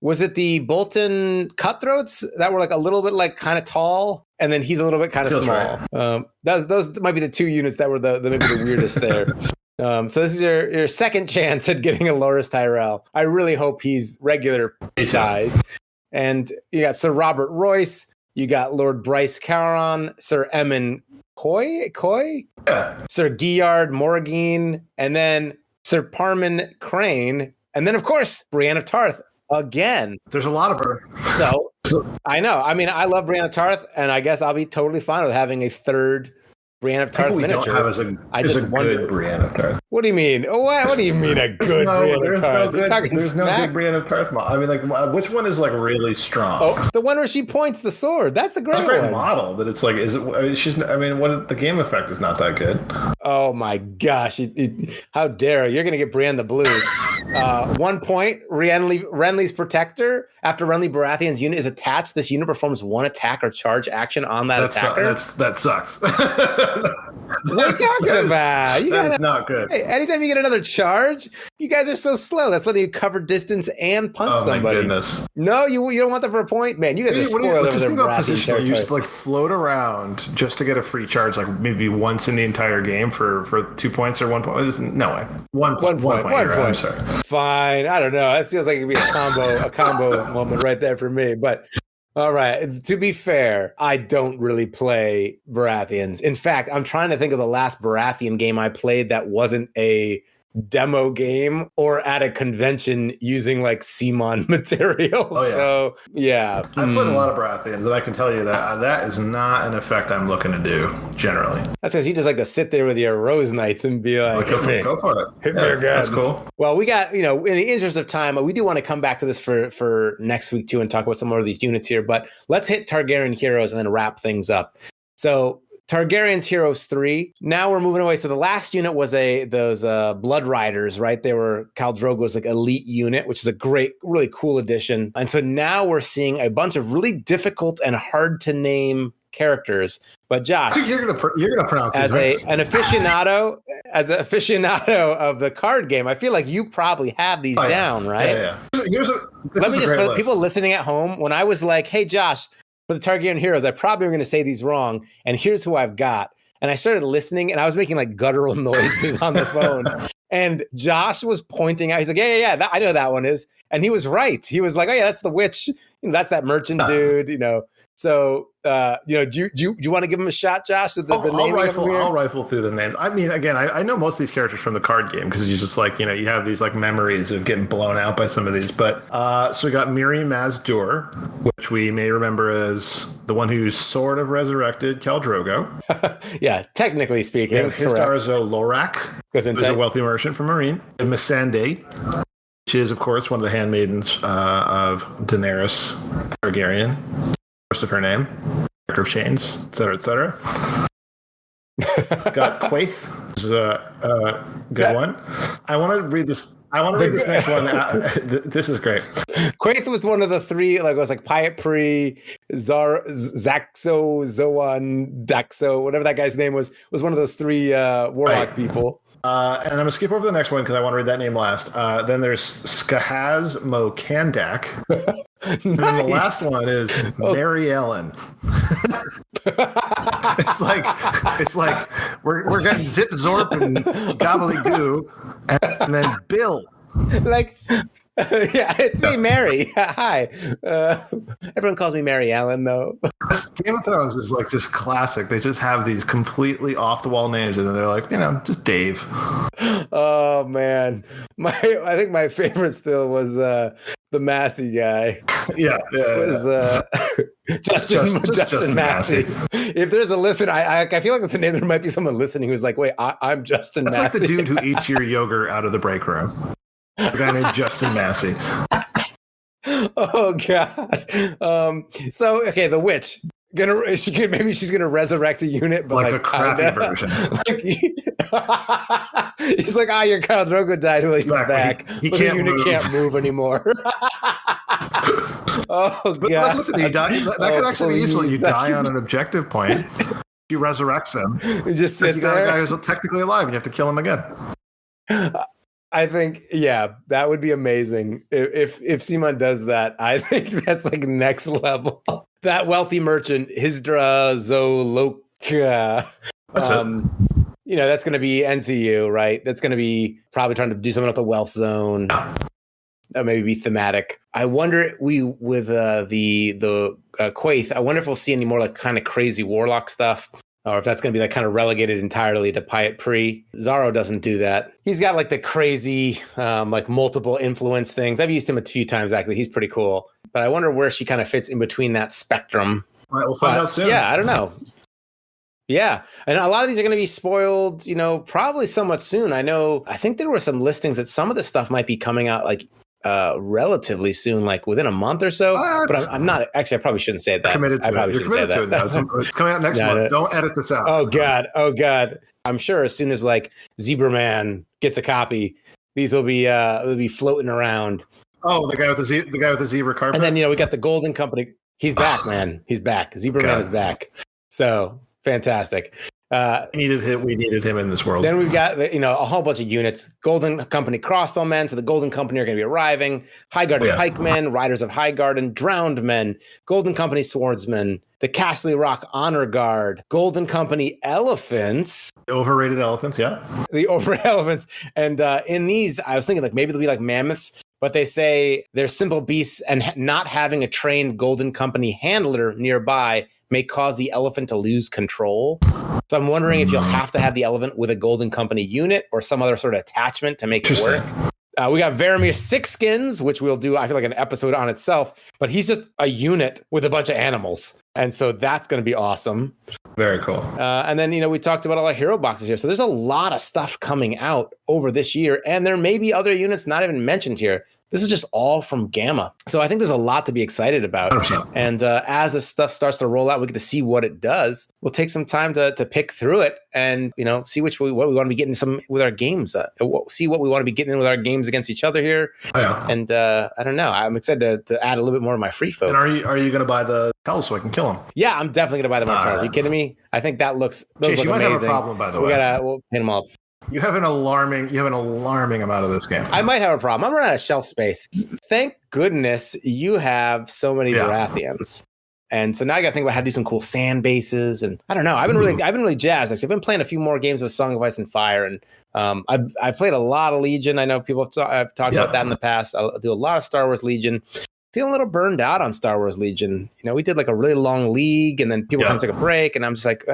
was it the Bolton Cutthroats that were like a little bit like kind of tall, and then he's a little bit kind of small? Right. Those might be the 2 units that were maybe the weirdest there. So this is your second chance at getting a Loras Tyrell. I really hope he's regular size. And you got Sir Robert Royce, you got Lord Bryce Caron, Sir Emmon Coy, Sir Giard Morrigan, and then Sir Parman Crane, and then of course Brienne of Tarth again. There's a lot of her. So I know. I mean, I love Brienne of Tarth, and I guess I'll be totally fine with having a third Brienne of Tarth miniature. Don't have as a good Brienne of Tarth. What do you mean? What do you mean a good Brienne of Tarth? There's no good Brienne of Tarth model. I mean, like, which one is like really strong? Oh, the one where she points the sword. That's the great one. It's a great model, but it's like, the game effect is not that good. Oh my gosh! How dare you? You're going to get Brienne the Blue. 1 point. Renly's Protector. After Renly Baratheon's unit is attached, this unit performs 1 attack or charge action on that attacker. That sucks. What are you talking about? That's not good. Hey, anytime you get another charge, you guys are so slow. That's letting you cover distance and punch somebody. Oh my goodness! No, you don't want that for a point, man. You guys are spoiled over there. Baratheon territory. You used to like float around just to get a free charge, like maybe once in the entire game for 2 points or 1 point. No way. One point. I'm sorry. Fine. I don't know. That feels like it could be a combo moment right there for me. But All right. To be fair, I don't really play Baratheons. In fact, I'm trying to think of the last Baratheon game I played that wasn't a demo game or at a convention using like CMON material. Oh, yeah. So, yeah. I've played a lot of Baratheons, and I can tell you that that is not an effect I'm looking to do generally. That's because you just like to sit there with your Rose Knights and be like, go for it. Hit me again. That's cool. Well, we got, in the interest of time, we do want to come back to this for next week too and talk about some more of these units here, but let's hit Targaryen heroes and then wrap things up. So Targaryen's Heroes 3. Now we're moving away. So the last unit was those Blood Riders, right? They were Khal Drogo's like elite unit, which is a great, really cool addition. And so now we're seeing a bunch of really difficult and hard to name characters. But Josh, you're gonna pronounce as an aficionado of the card game, I feel like you probably have these down, right? Yeah. Let me just for people listening at home, when I was like, "Hey, Josh, for the Targaryen heroes, I probably were going to say these wrong, and here's who I've got." And I started listening, and I was making like guttural noises on the phone. And Josh was pointing out. He's like, "Yeah, I know that one is." And he was right. He was like, "Oh yeah, that's the witch. That's that merchant dude." So, do you want to give him a shot, Josh? I'll rifle through the names. I mean, again, I know most of these characters from the card game because you just like, you have these like memories of getting blown out by some of these. But so we got Miri Maz-Dur, which we may remember as the one who sort of resurrected Khal Drogo. Yeah, technically speaking. And Hizdahr-zo Lorak, who's a wealthy merchant from Meereen. And Missandei, which is, of course, one of the handmaidens of Daenerys Targaryen. Of her name, Character of Chains, etc., etc. Got Quaithe, which is a good one. I want to read this. This next one. This is great. Quaithe was one of the three. Like it was like Pyat Pri, Zaxo, Zoan, Daxo, whatever that guy's name was one of those three warlock people. And I'm going to skip over the next one because I want to read that name last. Then there's Skahaz Mo Kandak. Nice. And then the last one is Mary Ellen. It's like we're getting Zip Zorp and Gobbledygoo, and then Bill. Like, yeah, it's me, Mary. Hi. Everyone calls me Mary Ellen, though. Game of Thrones is like just classic. They just have these completely off the wall names, and then they're like, just Dave. Oh man, I think my favorite still was the Massey guy. Yeah. Was Justin Massey. If there's a listener, I feel like that's a name. There might be someone listening who's like, "Wait, I'm Justin Massey." That's like the dude who eats your yogurt out of the break room. A guy named Justin Massey. Oh God. So okay, the witch. Maybe she's gonna resurrect a unit, but like a crappy version. He's like, your Khal Drogo died. Well, he's back. He but the unit can't move anymore. Oh God! Listen, that could actually be useful. You die on an objective point. She resurrects him. You just sit you got a guy who's technically alive, and you have to kill him again. I think, that would be amazing. If CMON does that, I think that's like next level. That wealthy merchant, Hizdahr-zo Lorak. That's it. That's going to be NCU, right? That's going to be probably trying to do something with the wealth zone. Maybe be thematic. I wonder with the Quaithe, I wonder if we'll see any more like kind of crazy warlock stuff. Or if that's going to be like kind of relegated entirely to Pyat Pri. Zaro doesn't do that. He's got like the crazy, like multiple influence things. I've used him a few times, actually. He's pretty cool. But I wonder where she kind of fits in between that spectrum. All right, we'll find out soon. Yeah, I don't know. Yeah. And a lot of these are going to be spoiled, probably somewhat soon. I think there were some listings that some of the stuff might be coming out like relatively soon, like within a month or so. But I'm not actually. I probably shouldn't say that. I probably shouldn't say that. It's coming out next month. Don't edit this out. Oh God! I'm sure as soon as like Zebraman gets a copy, these will be floating around. Oh, the guy with the zebra carpet. And then we got the Golden Company. He's back, man. He's back. Zebraman is back. So fantastic. We needed him in this world. Then we've got a whole bunch of units. Golden Company crossbowmen, so the Golden Company are going to be arriving. Highgarden pikemen, Riders of Highgarden, Drowned Men, Golden Company swordsmen, the Castle Rock Honor Guard, Golden Company elephants. The overrated elephants, yeah. The overrated elephants. And in these, I was thinking like maybe they'll be like mammoths, but they say they're simple beasts and not having a trained Golden Company handler nearby may cause the elephant to lose control. So I'm wondering if you'll have to have the elephant with a Golden Company unit or some other sort of attachment to make it work. We got Varamir's Six Skins, which we'll do, I feel like, an episode on itself, but he's just a unit with a bunch of animals. And so that's going to be awesome. Very cool. And then, we talked about all our hero boxes here. So there's a lot of stuff coming out over this year, and there may be other units not even mentioned here. This is just all from GAMA. So I think there's a lot to be excited about. 100%. And as this stuff starts to roll out, we get to see what it does. We'll take some time to pick through it and, see what we want to be getting some with our games. See what we want to be getting in with our games against each other here. Oh, yeah. And I don't know. I'm excited to add a little bit more of my free folk. And are you going to buy the Martell so I can kill him? Yeah, I'm definitely going to buy the Martell. Are you kidding me? I think those Chase, look you might amazing. Have a problem, by the way. We'll hit them up. You have an alarming amount of this game. I might have a problem. I'm running out of shelf space. Thank goodness you have so many Baratheons. And so now I got to think about how to do some cool sand bases. And I don't know. I've been really jazzed. Actually, I've been playing a few more games of Song of Ice and Fire. And I've played a lot of Legion. I know people have talked about that in the past. I'll do a lot of Star Wars Legion. Feeling a little burned out on Star Wars Legion. We did like a really long league and then people kind of took a break. And I'm just like,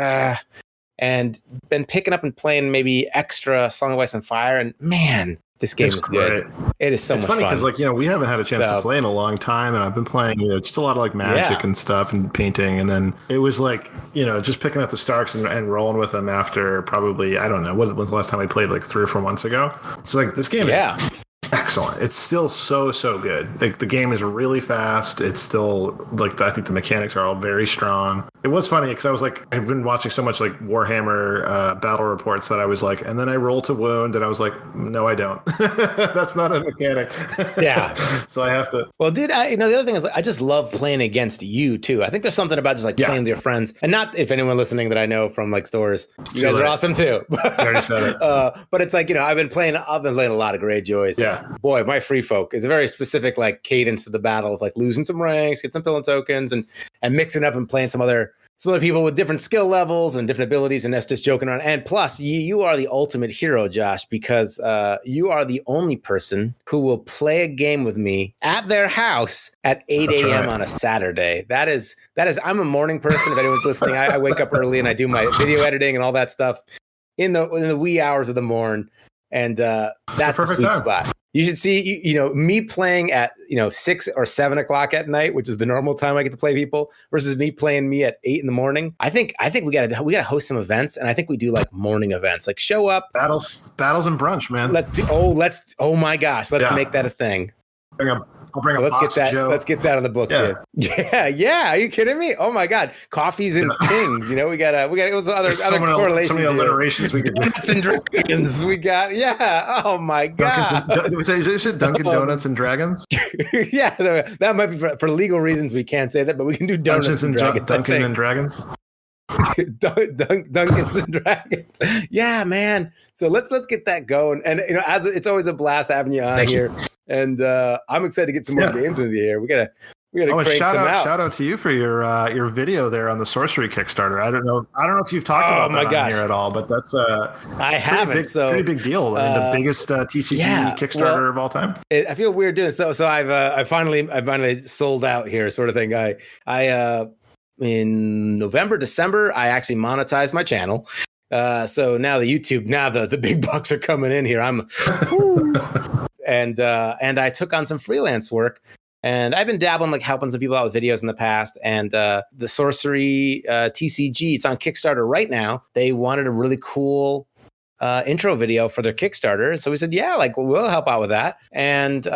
and been picking up and playing maybe extra Song of Ice and Fire, and man, this game is good. It is so much fun. It's funny because we haven't had a chance to play in a long time, and I've been playing just a lot of like Magic and stuff and painting, and then it was like just picking up the Starks and rolling with them after probably, I don't know, what was the last time I played, like 3 or 4 months ago. So like this game is excellent. It's still so good. The game is really fast. It's still I think the mechanics are all very strong. It was funny because I was like, I've been watching so much like Warhammer battle reports that I was like, and then I roll to wound and I was like, no, I don't. That's not a mechanic. Yeah. So I have to. Well, dude, the other thing is I just love playing against you too. I think there's something about just like playing with your friends, and not if anyone listening that I know from like stores, you guys are awesome too. I already said it. But it's like, I've been playing a lot of Greyjoys. Yeah. Boy, my free folk is a very specific like cadence to the battle of like losing some ranks, get some pillow tokens, and mixing up and playing some other people with different skill levels and different abilities, and that's just joking around. And plus, you are the ultimate hero, Josh, because you are the only person who will play a game with me at their house at 8 a.m. on a Saturday. That is. I'm a morning person. If anyone's listening, I wake up early and I do my video editing and all that stuff in the wee hours of the morn, and that's the sweet spot. You should see, me playing at, 6 or 7 o'clock at night, which is the normal time I get to play people, versus me playing at 8 in the morning. I think we gotta host some events, and I think we do like morning events, like show up, battles and brunch, man. Oh my gosh, let's make that a thing. Let's get that on the books here. Yeah. Are you kidding me? Oh my God, coffees and kings. We got it was other correlations. So many alliterations we could do. Donuts and dragons. We got Oh my God. Is it Dunkin' Donuts and Dragons? Yeah, that might be for legal reasons. We can't say that, but we can do donuts and dragons. Dunkin' and Dragons. Dungeons and Dragons. Yeah, man. So let's get that going. And as it's always a blast having you on here. And I'm excited to get some more games into the air. We gotta crank some out. Shout out to you for your video there on the sorcery Kickstarter. I don't know if you've talked about that on here at all, but that's I haven't. Pretty big deal. I mean, the biggest TCG Kickstarter of all time. I feel weird doing so. So I finally sold out here, sort of thing. I in November, December, I actually monetized my channel. So now the big bucks are coming in here. And I took on some freelance work, and I've been dabbling, like helping some people out with videos in the past. And the sorcery TCG, it's on Kickstarter right now. They wanted a really cool intro video for their Kickstarter. So we said, we'll help out with that. And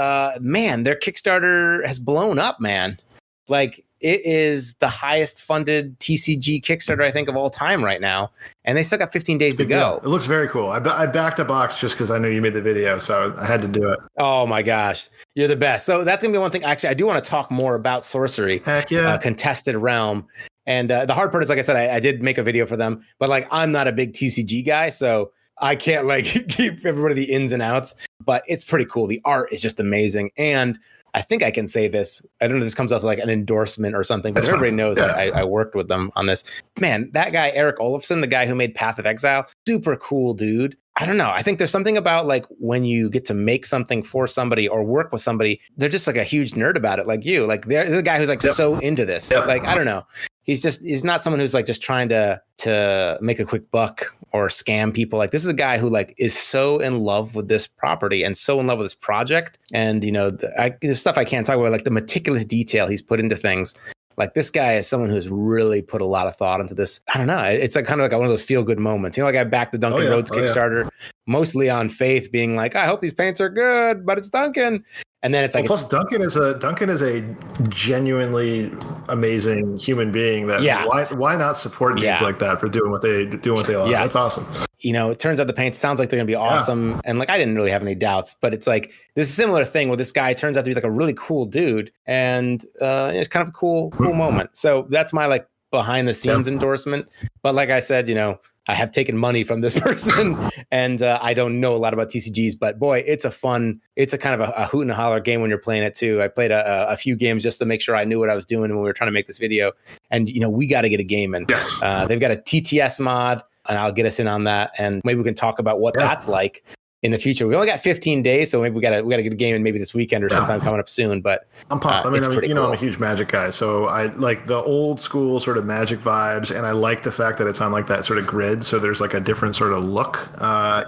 man, their Kickstarter has blown up, man. Like, it is the highest funded TCG Kickstarter, I think, of all time right now. And they still got 15 days to go. It looks very cool. I backed a box just because I knew you made the video, so I had to do it. Oh, my gosh. You're the best. So that's going to be one thing. Actually, I do want to talk more about sorcery. Heck yeah. Contested Realm. And the hard part is, like I said, I did make a video for them. But, like, I'm not a big TCG guy, so I can't, like, keep everybody the ins and outs. But it's pretty cool. The art is just amazing. And I think I can say this. I don't know if this comes off like an endorsement or something, but everybody knows I worked with them on this. Man, that guy, Eric Olafson, the guy who made Path of Exile, super cool dude. I don't know. I think there's something about like when you get to make something for somebody or work with somebody, they're just like a huge nerd about it. Like you, like they're the guy who's like so into this. Like, I don't know. He's not someone who's like just trying to make a quick buck or scam people. Like this is a guy who like is so in love with this property and so in love with this project. And, you know, the stuff I can't talk about, like the meticulous detail he's put into things. Like this guy is someone who's really put a lot of thought into this. I don't know. It's like kind of like one of those feel good moments. You know, like I backed the Duncan Rhodes Kickstarter mostly on faith, being like, I hope these paints are good, but it's Duncan. And then it's like, plus Duncan is a genuinely amazing human being. That why not support dudes like that for doing what they love? Yes. That's awesome. You know, it turns out the paints sounds like they're gonna be awesome, and like I didn't really have any doubts. But it's like this is a similar thing where this guy turns out to be like a really cool dude, and it's kind of a cool moment. So that's my like behind the scenes endorsement. But like I said, you know, I have taken money from this person, and I don't know a lot about TCGs, but boy, it's a kind of a hoot and a holler game when you're playing it too. I played a few games just to make sure I knew what I was doing when we were trying to make this video. And, you know, we got to get a game in. Yes. They've got a TTS mod, and I'll get us in on that. And maybe we can talk about what that's like in the future. We only got 15 days, so maybe we gotta get a game in maybe this weekend or sometime coming up soon. But I'm pumped. I mean, you know, I'm a huge Magic guy, so I like the old school sort of Magic vibes, and I like the fact that it's on like that sort of grid, so there's like a different sort of look.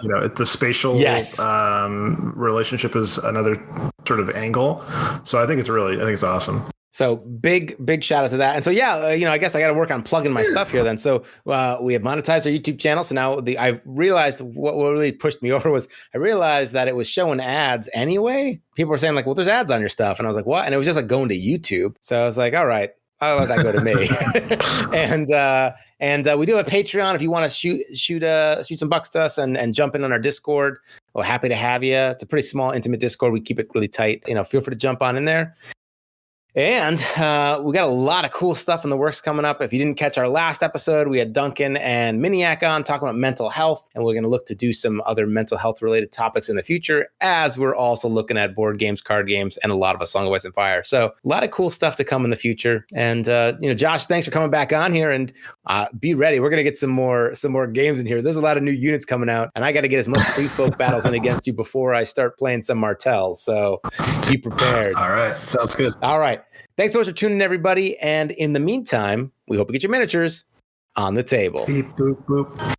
You know, the spatial relationship is another sort of angle. So I think it's awesome. So big shout out to that. And so, you know, I guess I got to work on plugging my stuff here then. So we have monetized our YouTube channel. So now I realized what really pushed me over was I realized that it was showing ads anyway. People were saying like, well, there's ads on your stuff. And I was like, what? And it was just like going to YouTube. So I was like, all right, I'll let that go to me. and we do have a Patreon if you want to shoot some bucks to us and jump in on our Discord. We're happy to have you. It's a pretty small, intimate Discord. We keep it really tight. You know, feel free to jump on in there. And we got a lot of cool stuff in the works coming up. If you didn't catch our last episode, we had Duncan and Miniac on talking about mental health, and we're going to look to do some other mental health related topics in the future, as we're also looking at board games, card games, and a lot of A Song of Ice and Fire. So a lot of cool stuff to come in the future. And you know, Josh, thanks for coming back on here, and be ready. We're going to get some more games in here. There's a lot of new units coming out, and I got to get as much free folk battles in against you before I start playing some Martells. So be prepared. All right, sounds good. All right. Thanks so much for tuning in, everybody. And in the meantime, we hope you get your miniatures on the table. Beep, boop, boop.